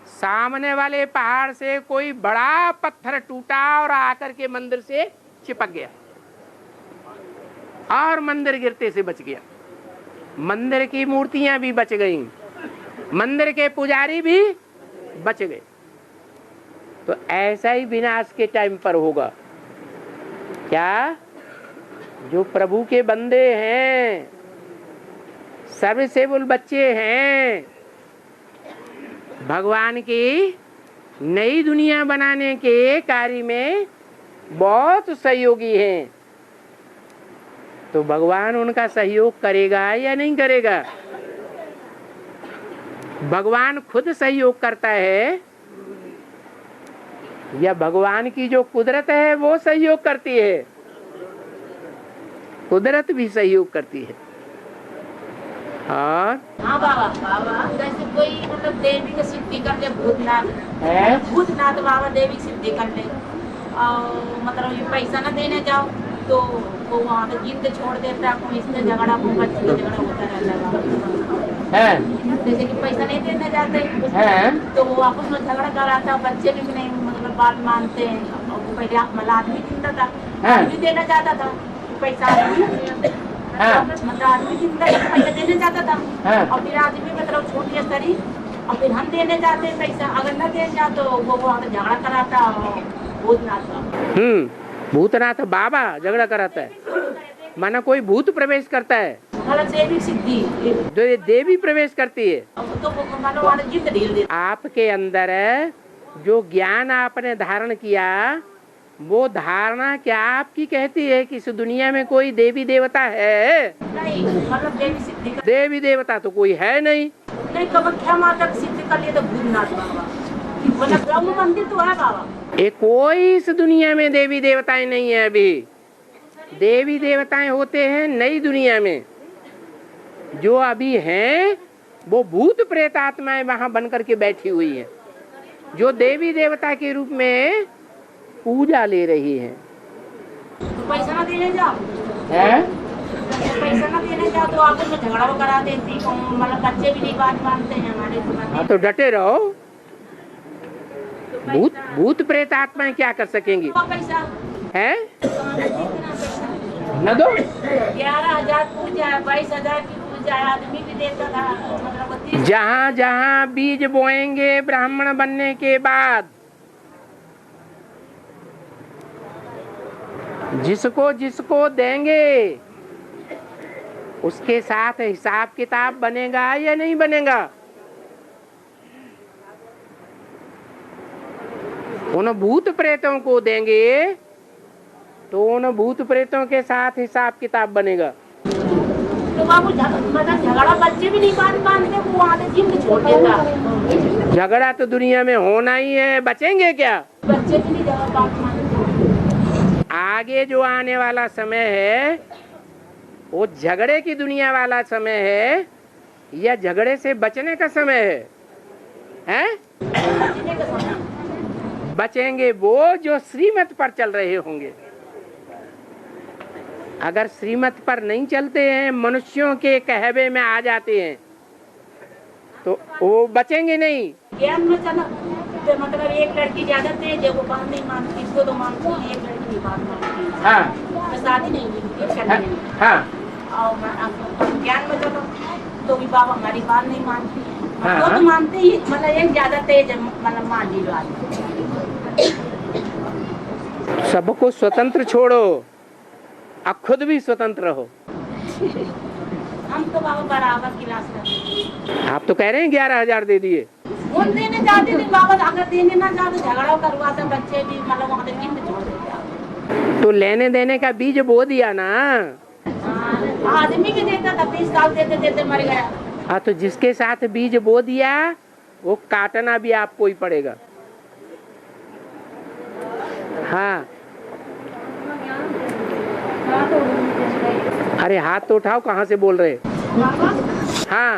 सामने वाले पहाड़ से कोई बड़ा पत्थर टूटा और आकर के मंदिर से चिपक गया और मंदिर गिरते से बच गया। मंदिर की मूर्तियां भी बच गईं, मंदिर के पुजारी भी बच गए। तो ऐसा ही विनाश के टाइम पर होगा। क्या? जो प्रभु के बंदे हैं, सर्विसेबल बच्चे हैं, भगवान की नई दुनिया बनाने के कार्य में बहुत सहयोगी हैं, तो भगवान उनका सहयोग करेगा या नहीं करेगा? भगवान खुद सहयोग करता है या भगवान की जो कुदरत है वो सहयोग करती है? कुदरत भी सहयोग करती है। और हाँ बाबा, जैसे कोई मतलब देवी की सिद्धि कर ले, भूतनाथ बाबा देवी की सिद्धि कर ले और मतलब ये पैसा न देने जाओ तो वो वहाँ पे जिंद छोड़ देता है, कोई इससे झगड़ा को बच्चे का झगड़ा होता रहता है। जैसे कि पैसा नहीं देने जाते तो वो आपस में झगड़ा कराता, बच्चे भी नहीं मतलब बात मानते हैं। और पहले मतलब आदमी जिंदा था, आदमी देना चाहता था पैसा, मतलब आदमी जिंदा पैसा देने जाता था और फिर आदमी मतलब छोटी स्तरी और फिर हम देने जाते पैसा, अगर न देने जाते तो वो वहाँ पे झगड़ा कराता। भूतनाथ बाबा झगड़ा कराता है, माना कोई भूत प्रवेश करता है, देवी सिद्धि जो ये देवी प्रवेश करती है तो आपके अंदर। जो ज्ञान आपने धारण किया वो धारणा क्या आपकी कहती है कि इस दुनिया में कोई देवी देवता है? नहीं, मतलब देवी सिद्धि देवी देवता तो कोई है नहीं। कामाख्या माता की सिद्धि कर लिए तो भूतनाथ बाबा, मतलब ब्रह्म मंदिर तो है बाबा। कोई इस दुनिया में देवी देवताएं नहीं है। अभी देवी देवताएं होते हैं नई दुनिया में, जो अभी हैं वो भूत प्रेत आत्माएं वहां बनकर के बैठी हुई हैं, जो देवी देवता के रूप में पूजा ले रही हैं। तो पैसा न देने जाओ पैसा न देने जाओ तो आपस में झगड़ा करा देती, मतलब बच्चे भी नहीं बात मानते हैं हमारे। तो डटे रहो। भूत प्रेत आत्माएं क्या कर सकेंगी? पैसा है न दो 11,000 पूजा, 22,000 की पूजा आदमी भी देता था। मतलब जहाँ जहाँ बीज बोएंगे ब्राह्मण बनने के बाद, जिसको जिसको देंगे उसके साथ हिसाब किताब बनेगा या नहीं बनेगा? उन भूत प्रेतों को देंगे तो उन भूत प्रेतों के साथ हिसाब किताब बनेगा। तो बाबू झगड़ा बच्चे भी नहीं मानते, वो आधे जिंद छोड़ देता। झगड़ा तो दुनिया में होना ही है, बचेंगे क्या? बच्चे भी नहीं बात मानते। आगे जो आने वाला समय है वो झगड़े की दुनिया वाला समय है या झगड़े से बचने का समय है? बचेंगे वो जो श्रीमत पर चल रहे होंगे। अगर श्रीमत पर नहीं चलते हैं, मनुष्यों के कहवे में आ जाते हैं तो वो बचेंगे नहीं। ज्ञान में चलो तो मतलब एक लड़की ज्यादा तेज है, वो बात नहीं मानती, इसको तो मानती है, एक लड़की की बात मानती है। हाँ, तो शादी नहीं हुई। हाँ, और ज्ञान में चलो तो भी बाबा हमारी बात नहीं मानती, हाँ, वो तो मानते ही, मतलब एक ज्यादा तेज है, मतलब मान ली बात। सबको स्वतंत्र छोड़ो, अब खुद भी स्वतंत्र हो। हम तो बाबा बराबर क्लास करते। आप तो कह रहे हैं 11,000 दे दिए। वो देने जाते थे बाबा, अगर देने ना जाते झगड़ा करवाते बच्चे भी, मतलब वहाँ जिंद छोड़ देते। तो लेने देने का बीज बो दिया ना। आदमी भी देता था, 20 साल देते देते मर गया। हाँ, तो जिसके साथ बीज बो दिया वो काटना भी आपको ही पड़ेगा। हाँ, अरे हाथ तो उठाओ, कहाँ से बोल रहे? हाँ,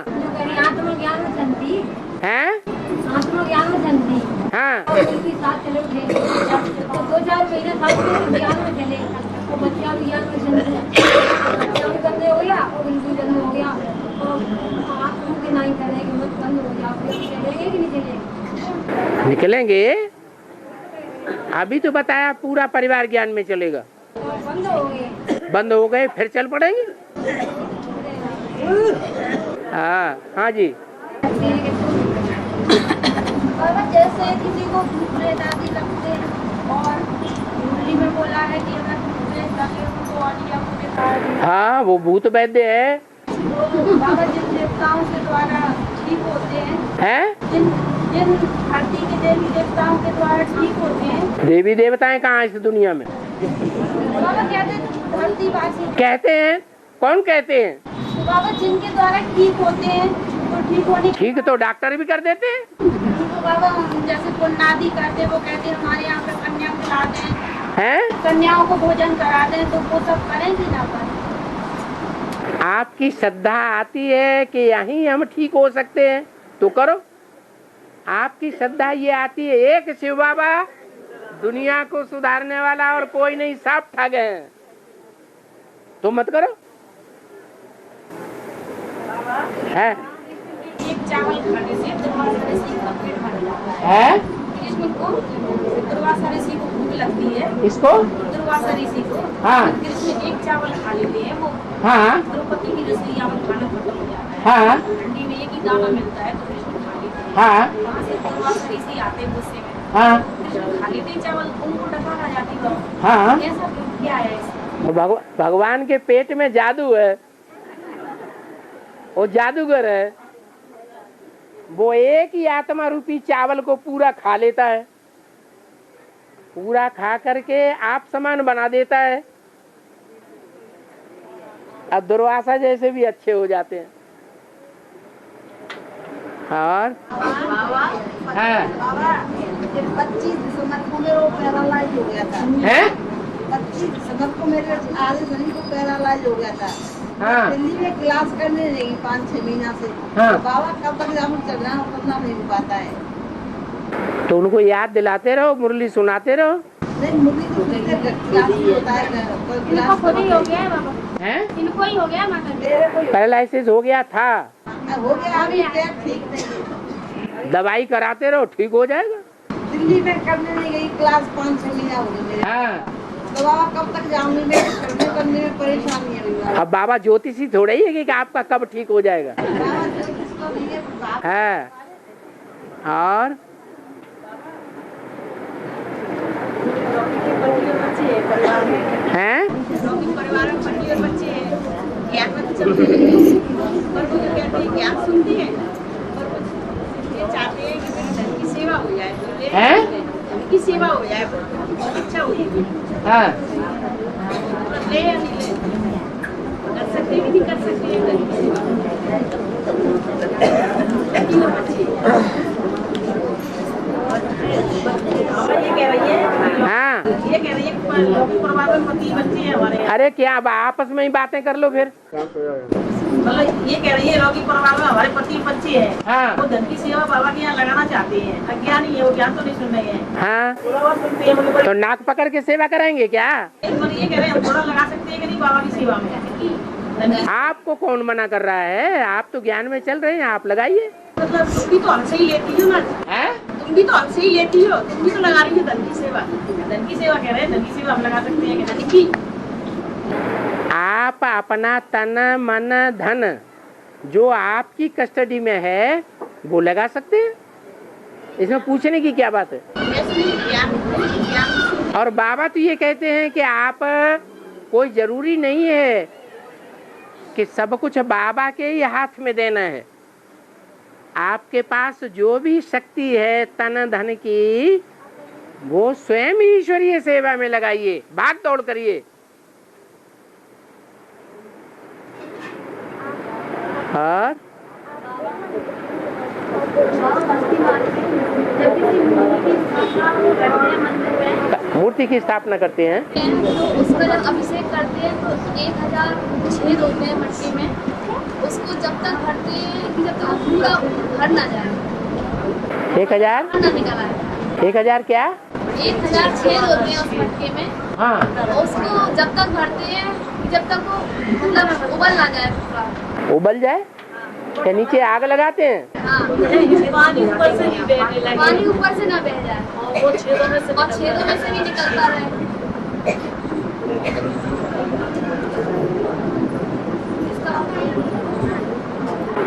आत्मज्ञान में चलती है, आत्मज्ञान में चलती। हाँ, और उनके साथ चले उठे तो 2-4 महीने साथ ज्ञान में चले, तो बच्चा भी ज्ञान में चलते, बच्चा भी करने हो गया और बिल्कुल जन्म हो गया, और आप मुझे नहीं करने की मत बंद हो गया, फिर चलेंगे कि नहीं चलेंगे? निकलेंगे। अभी तो बताया पूरा परिवार ज्ञान में चलेगा। बंद हो गए, बंद हो गए फिर चल पड़ेंगे। हाँ, हाँ जी। जैसे किसी को भूत प्रेत आदि लगते हैं और मुरली में बोला है कि अगर भूत प्रेत लगे उनको आलिया को, हाँ, वो भूत वैद्य है। बाबा जिन देवताओं के द्वारा ठीक होते हैं, जिन धरती के देवी देवताओं के द्वारा ठीक होते हैं। देवी देवताएं कहाँ इस दुनिया में? बाबा कहते हैं धरतीवासी कहते हैं। कौन कहते हैं? बाबा जिनके द्वारा ठीक होते हैं, तो ठीक होने ठीक तो डॉक्टर भी कर देते हैं। तो बाबा जैसे पुण्यादि करते वो कहते हमारे यहाँ पे कन्या खिला दें, कन्याओं को भोजन करा दें, तो वो सब करें कि ना करें? आपकी श्रद्धा आती है कि यहीं हम ठीक हो सकते हैं तो करो। आपकी श्रद्धा ये आती है एक शिव बाबा दुनिया को सुधारने वाला और कोई नहीं, सब ठग हैं, तो मत करो। है एक चावल खाने से दुर्वासा ऋषि का पेट भर जाता है? कृष्ण को दुर्वासा ऋषि को भूख लगती है, इसको दुर्वासा ऋषि को। हाँ। कृष्ण एक चावल खा लेते हैं, वो हाँ द्रौपदी की रसोईया में खाना खत्म हो जाता है। हाँ। हंडी में एक ही दाना मिलता है तो कृष्ण खा लेते हैं। हाँ। वहाँ से दुर्वासा ऋषि आते हैं गुस्से में, हाँ कृष्ण खा लेते हैं चावल, उनको डकार आ जाती है। हाँ। ऐसा क्या है इसमें? भगवान के पेट में जादू है, वो जादूगर है, वो एक ही आत्मा रूपी चावल को पूरा खा लेता है, पूरा खा करके आप समान बना देता है, अब दुर्वासा जैसे भी अच्छे हो जाते हैं। और बाबा हाँ 25 दिसंबर को मेरे को पैरालाइज हो गया था। है 25 दिसंबर को मेरे आधे शरीर को पैरालाइज हो गया था। हाँ। दिल्ली में क्लास करने लगी 5-6 महीना से। हाँ। तो बाबा कब तक जामुन चल रहा है करना नहीं हो पाता है। तो उनको याद दिलाते रहो, मुरली सुनाते रहो। नहीं मुरली तो क्लास में होता है, इनको खुद ही हो गया है बाबा, हैं? इनको ही हो गया माता। पैरालिसिस हो गया था, हो गया अभी ठीक नहीं। दवाई कराते रहो, ठीक हो जाएगा। दिल्ली में करने नहीं गई क्लास 5-6 महीना हो गए मेरे। हाँ। तो बाबा कब तक जाऊंगी, मैं करने में परेशानी है बाबा। अब बाबा ज्योतिषी थोड़ा ही है कि आपका कब ठीक हो जाएगा। बाबा ज्योतिष तो नहीं है, बाप है और हैं? परिवार में पति और बच्चे हैं, ज्ञान में तो चलते हैं, पर वो जो कहते हैं ज्ञान सुनते हैं, और वो ये चाहते हैं कि मेरी धन की सेवा हो जाए, तो ले धन की सेवा हो जाए, अच्छा हो जाए। हाँ। ले या नहीं ले, कर सकते कि नहीं कर सकते हैं धन की सेवा। पति और बच्चे ये कह रही है, हाँ। ये कह रही है परिवार में पति बच्चे हैं हमारे। अरे क्या अब आपस में ही बातें कर लो फिर। मतलब ये कह रही है रोगी परिवार में हमारे पति बच्चे हैं, हाँ। वो धन की सेवा बाबा के यहाँ लगाना चाहते हैं, अज्ञानी है वो, ज्ञान तो नहीं सुन रहे हैं। हाँ थोड़ा सुनते हैं मतलब, तो नाक पकड़ के सेवा कराएंगे क्या? ये कह रहे हैं हम थोड़ा लगा सकते हैं कि नहीं बाबा की सेवा में। आपको कौन मना कर रहा है? आप तो ज्ञान में चल रहे हैं, आप लगाइए। मतलब तुम भी तो हमसे ही लेती हो ना, तुम भी तो हमसे ही लेती हो, तुम भी तो लगा रही हो धन की सेवा। धन की सेवा कह रहे हैं, धन की सेवा हम लगा सकते हैं कि नहीं? आप अपना तन मन धन जो आपकी कस्टडी में है वो लगा सकते हैं, इसमें पूछने की क्या बात है? और बाबा तो ये कहते हैं कि आप कोई जरूरी नहीं है कि सब कुछ बाबा के ही हाथ में देना है। आपके पास जो भी शक्ति है तन धन की, वो स्वयं ईश्वरीय सेवा में लगाइए, भाग दौड़ करिए। और मूर्ति की स्थापना करते हैं तो उसका जब अभिषेक करते हैं तो 1000 छेद होते हैं मटके में, उसको जब तक भरते हैं कि जब तक वो पूरा भर ना जाए। 1000 ना निकला है 1000 क्या? 1000 छेद होते हैं उस मटके में। हाँ। और उसको जब तक भरते हैं कि जब तक वो मतलब उबल ना जाए पूरा। उबल जाए क्या? नीचे आग लगाते हैं? हाँ। पानी ऊपर से नहीं बहने लगे, पानी ऊपर से ना बह जाए और वो छेदों में से और छेदों में से भी निकलता रहे।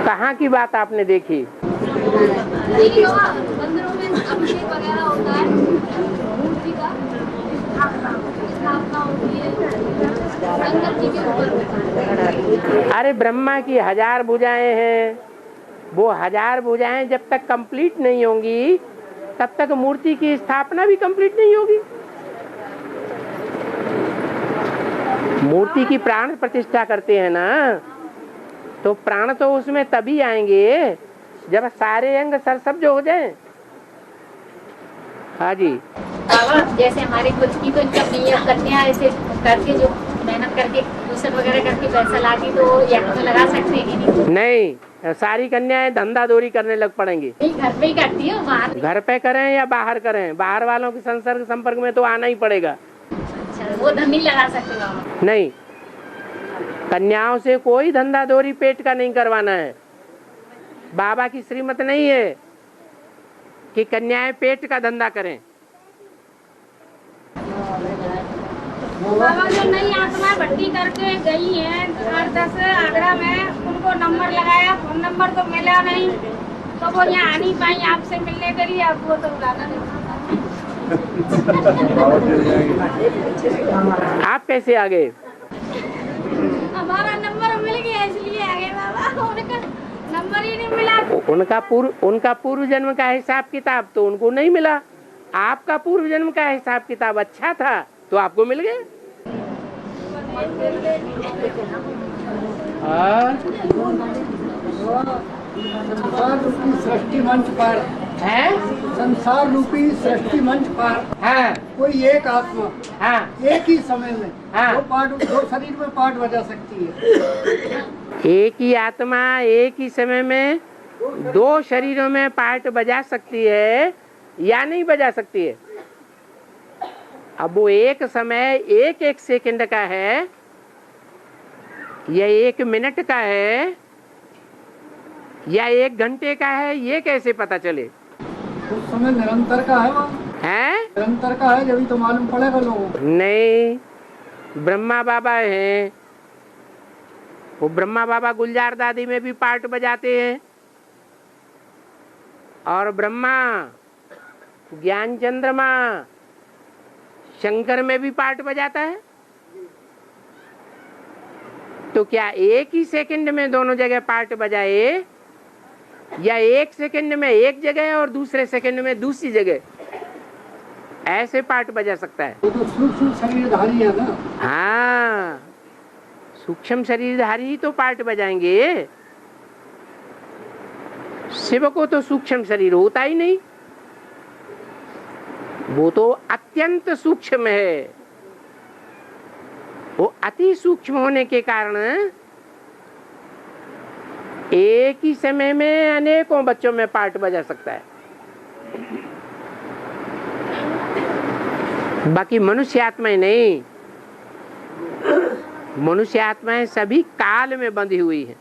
कहाँ की बात आपने देखी? नहीं होगा, मंदिरों में अभिषेक वगैरह होता है, मूर्ति का स्थापना होती है, शंकर जी के ऊपर होता है। अरे ब्रह्मा की 1000 भुजाएं हैं, वो 1000 भुजाएं जब तक कंप्लीट नहीं होंगी तब तक मूर्ति की स्थापना भी कंप्लीट नहीं होगी। मूर्ति की प्राण प्रतिष्ठा करते हैं ना, तो प्राण तो उसमें तभी आएंगे जब सारे अंग सरसब्ज हो जाएं। हाँ जी। बाबा जैसे हमारी खुद की तो इनकम नहीं है, कन्या ऐसे करके जो मेहनत करके ट्यूशन वगैरह करके पैसा लाती तो या तो लगा सकते हैं कि नहीं? नहीं, सारी कन्याएं धंधा दौरी करने लग पड़ेंगी। नहीं, घर पे ही करती है, बाहर घर पे करें या बाहर करें, बाहर वालों के संपर्क में तो आना ही पड़ेगा। अच्छा, वो नहीं लगा सकते बाबा? नहीं, कन्याओं से कोई धंधा दौरी पेट का नहीं करवाना है। बाबा की श्रीमत नहीं है कि कन्याएं पेट का धंधा करें। बाबा जो नई आत्मा भर्ती करके गई हैं 8-10 आगरा में, उनको नंबर लगाया, फोन नंबर तो मिला नहीं, तो वो यहाँ आ नहीं पाई आपसे मिलने के लिए, अब वो तो बुलाना नहीं। आप कैसे आ गए? हमारा नंबर मिल गया इसलिए आ गए बाबा, उनका नंबर ही नहीं मिला। उनका पूर्व जन्म का हिसाब किताब तो उनको नहीं मिला। आपका पूर्व जन्म का हिसाब किताब अच्छा था तो आपको मिल गए। संसार रूपी सृष्टि मंच पर है, संसार रूपी सृष्टि मंच पर हाँ, कोई एक आत्मा हाँ, एक ही समय में हाँ। दो शरीर में पार्ट बजा सकती है। एक ही आत्मा एक ही समय में 2 शरीरों में पार्ट बजा सकती है या नहीं बजा सकती है? अब वो एक समय 1 सेकंड का है या 1 मिनट का है या 1 घंटे का है, ये कैसे पता चले? उस समय निरंतर का है, हैं? निरंतर का है, जब तो मालूम पड़ेगा लोगों को। नहीं, ब्रह्मा बाबा हैं, वो ब्रह्मा बाबा गुलजार दादी में भी पार्ट बजाते हैं, और ब्रह्मा ज्ञान चंद्रमा शंकर में भी पार्ट बजाता है। तो क्या एक ही सेकंड में दोनों जगह पार्ट बजाए या 1 सेकंड में एक जगह और दूसरे सेकंड में दूसरी जगह, ऐसे पार्ट बजा सकता है? वो तो सूक्ष्म शरीरधारी है ना। हाँ, सूक्ष्म शरीरधारी ही तो पार्ट बजाएंगे। शिव को तो सूक्ष्म शरीर होता ही नहीं, वो तो अत्यंत सूक्ष्म है। वो अति सूक्ष्म होने के कारण एक ही समय में अनेकों बच्चों में पार्ट बजा सकता है। बाकी मनुष्य आत्माएं नहीं, मनुष्य आत्माएं सभी काल में बंधी हुई है।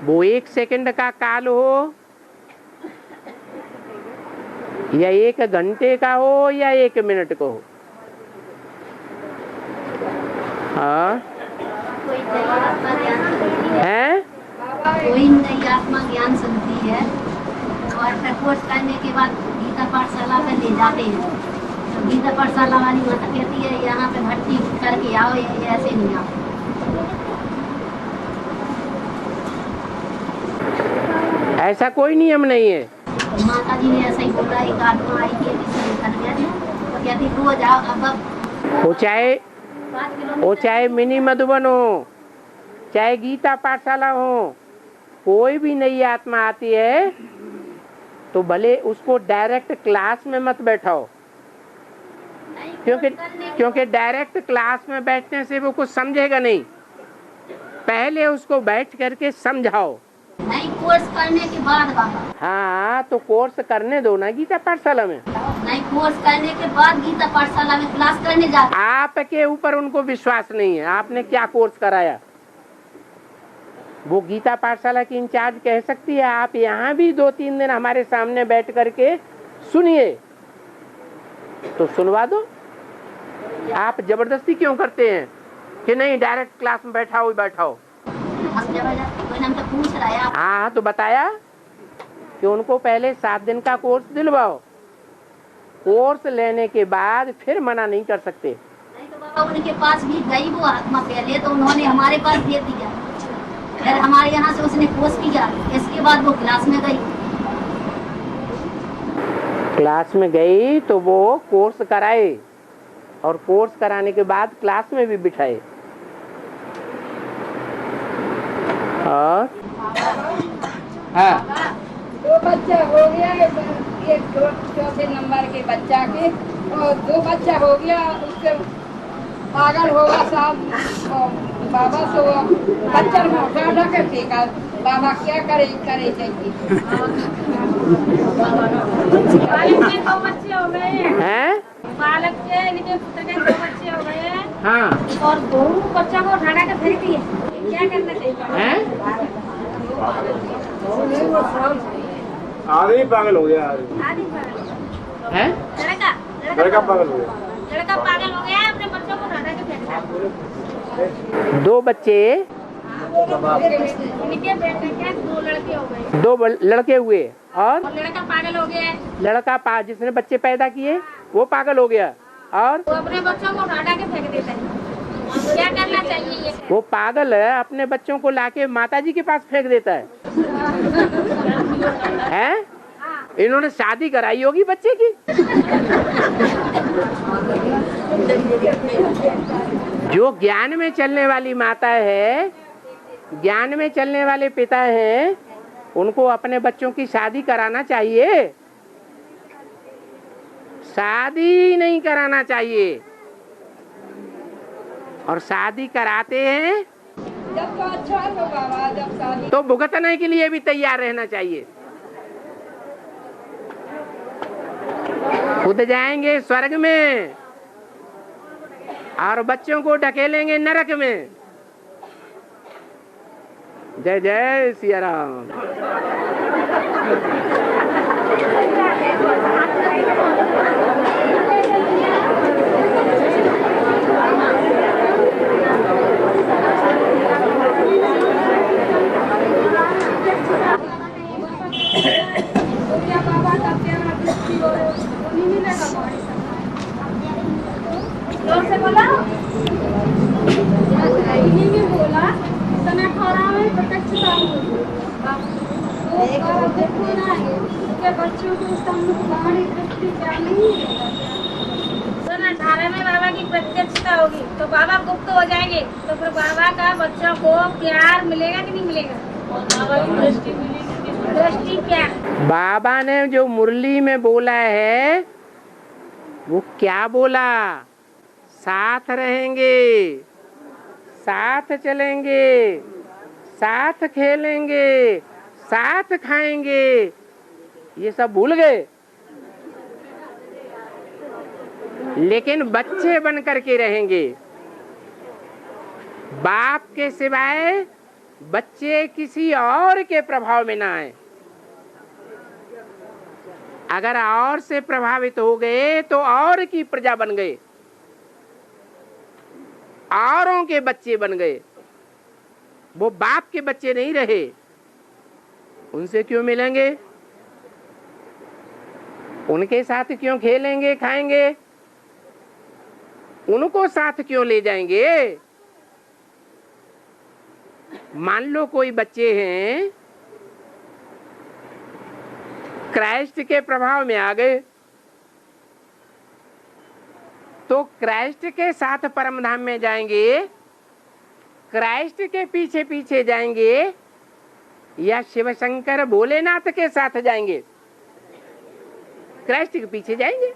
वो 1 सेकंड का काल हो या 1 घंटे का हो या 1 मिनट को हो। हाँ है, कोई नई आत्मा ज्ञान सुनती है और फिर कोर्स करने के बाद गीता पाठशाला में ले जाते हैं, तो गीता पाठशाला वाली माता कहती है यहाँ पे भर्ती करके आओ, ये ऐसे नहीं आओ। ऐसा कोई नियम नहीं है। तो माता जी ने ऐसा ही बोला, एक आत्मा आई थी कर गया तो कहती रोज आओ। अब वो चाहे मिनी मधुबन हो, चाहे गीता पाठशाला हो, कोई भी नई आत्मा आती है तो भले उसको डायरेक्ट क्लास में मत बैठाओ, क्योंकि डायरेक्ट क्लास में बैठने से वो कुछ समझेगा नहीं। पहले उसको बैठ करके समझाओ। नहीं, कोर्स करने के बाद बाबा। हाँ, तो कोर्स करने दो ना गीता पाठशाला में। नहीं, कोर्स करने के बाद गीता पाठशाला में क्लास करने जाते। आपके ऊपर उनको विश्वास नहीं है, आपने क्या कोर्स कराया। वो गीता पाठशाला की इंचार्ज कह सकती है आप यहाँ भी 2-3 दिन हमारे सामने बैठ करके सुनिए, तो सुनवा दो। आप जबरदस्ती क्यों करते हैं कि नहीं डायरेक्ट क्लास में बैठाओ ही बैठाओ? पूछ रहा है। हाँ, तो बताया कि उनको पहले 7 दिन का कोर्स दिलवाओ, कोर्स लेने के बाद फिर मना नहीं कर सकते। नहीं तो बाबा उनके पास भी गई वो आत्मा पहले, तो उन्होंने हमारे पास दे दिया, फिर हमारे यहाँ से उसने कोर्स किया, इसके बाद वो क्लास में गई। क्लास में गई तो वो कोर्स कराए और कोर्स कराने के बाद क्लास में भी बिठाए। और हाँ, 2 बच्चे हो गया, एक बच्चा के, और 2 बच्चा हो गया उसके पागल होगा साहब बाबा सो बच्चा में उठा के फेंका। बाबा क्या करे चाहिए। बालक के 2 बच्चे हो गए हैं? बालक के इनके पुत्र के 2 बच्चे हो गए हैं हाँ। और दोनों बच्चों को उठा के फेंक दिए। क्या करना चाहिए? हैं? आदमी पागल हो गया। आदि पागल हैं? लड़का पागल हो गया। लड़का पागल हो गया, अपने बच्चों को उठा के फेंक दिया। 2 बच्चे, इनके बेटे के 2 लड़के हो गए 2 लड़के हुए और और लड़का पागल हो गया है। जिसने बच्चे पैदा किए वो पागल हो गया और वो अपने बच्चों को उठा के फेंक देता है। क्या करना चाहिए ये? वो पागल है, अपने बच्चों को लाके माताजी के पास फेंक देता है। हैं? इन्होंने शादी कराई होगी बच्चे की। जो ज्ञान में चलने वाली माता है, ज्ञान में चलने वाले पिता हैं, उनको अपने बच्चों की शादी कराना चाहिए, शादी नहीं कराना चाहिए। और शादी कराते हैं जब तो अच्छा है बाबा, जब शादी तो भुगतने के लिए भी तैयार रहना चाहिए। खुद जाएंगे स्वर्ग में और बच्चों को ढकेलेंगे नरक में। जय जय सिया राम। से बोला इन्हीं में बोला सन 18 में प्रत्यक्षता देखो ना के बच्चों को सामने दृष्टि क्या नहीं है। सन 18 में बाबा की प्रत्यक्षता होगी तो बाबा गुप्त हो जाएंगे, तो फिर बाबा का बच्चों को प्यार मिलेगा कि नहीं मिलेगा? बाबा की दृष्टि मिलेगी। दृष्टि क्या? बाबा ने जो मुरली में बोला है वो क्या बोला? साथ रहेंगे, साथ चलेंगे, साथ खेलेंगे, साथ खाएंगे, ये सब भूल गए। लेकिन बच्चे बन करके रहेंगे। बाप के सिवाय बच्चे किसी और के प्रभाव में ना आए। अगर और से प्रभावित हो गए तो और की प्रजा बन गए, औरों के बच्चे बन गए, वो बाप के बच्चे नहीं रहे। उनसे क्यों मिलेंगे? उनके साथ क्यों खेलेंगे खाएंगे? उनको साथ क्यों ले जाएंगे? मान लो कोई बच्चे हैं क्राइस्ट के प्रभाव में आ गए, तो क्राइस्ट के साथ परम धाम में जाएंगे, क्राइस्ट के पीछे पीछे जाएंगे या शिव शंकर भोलेनाथ के साथ जाएंगे? क्राइस्ट के पीछे जाएंगे।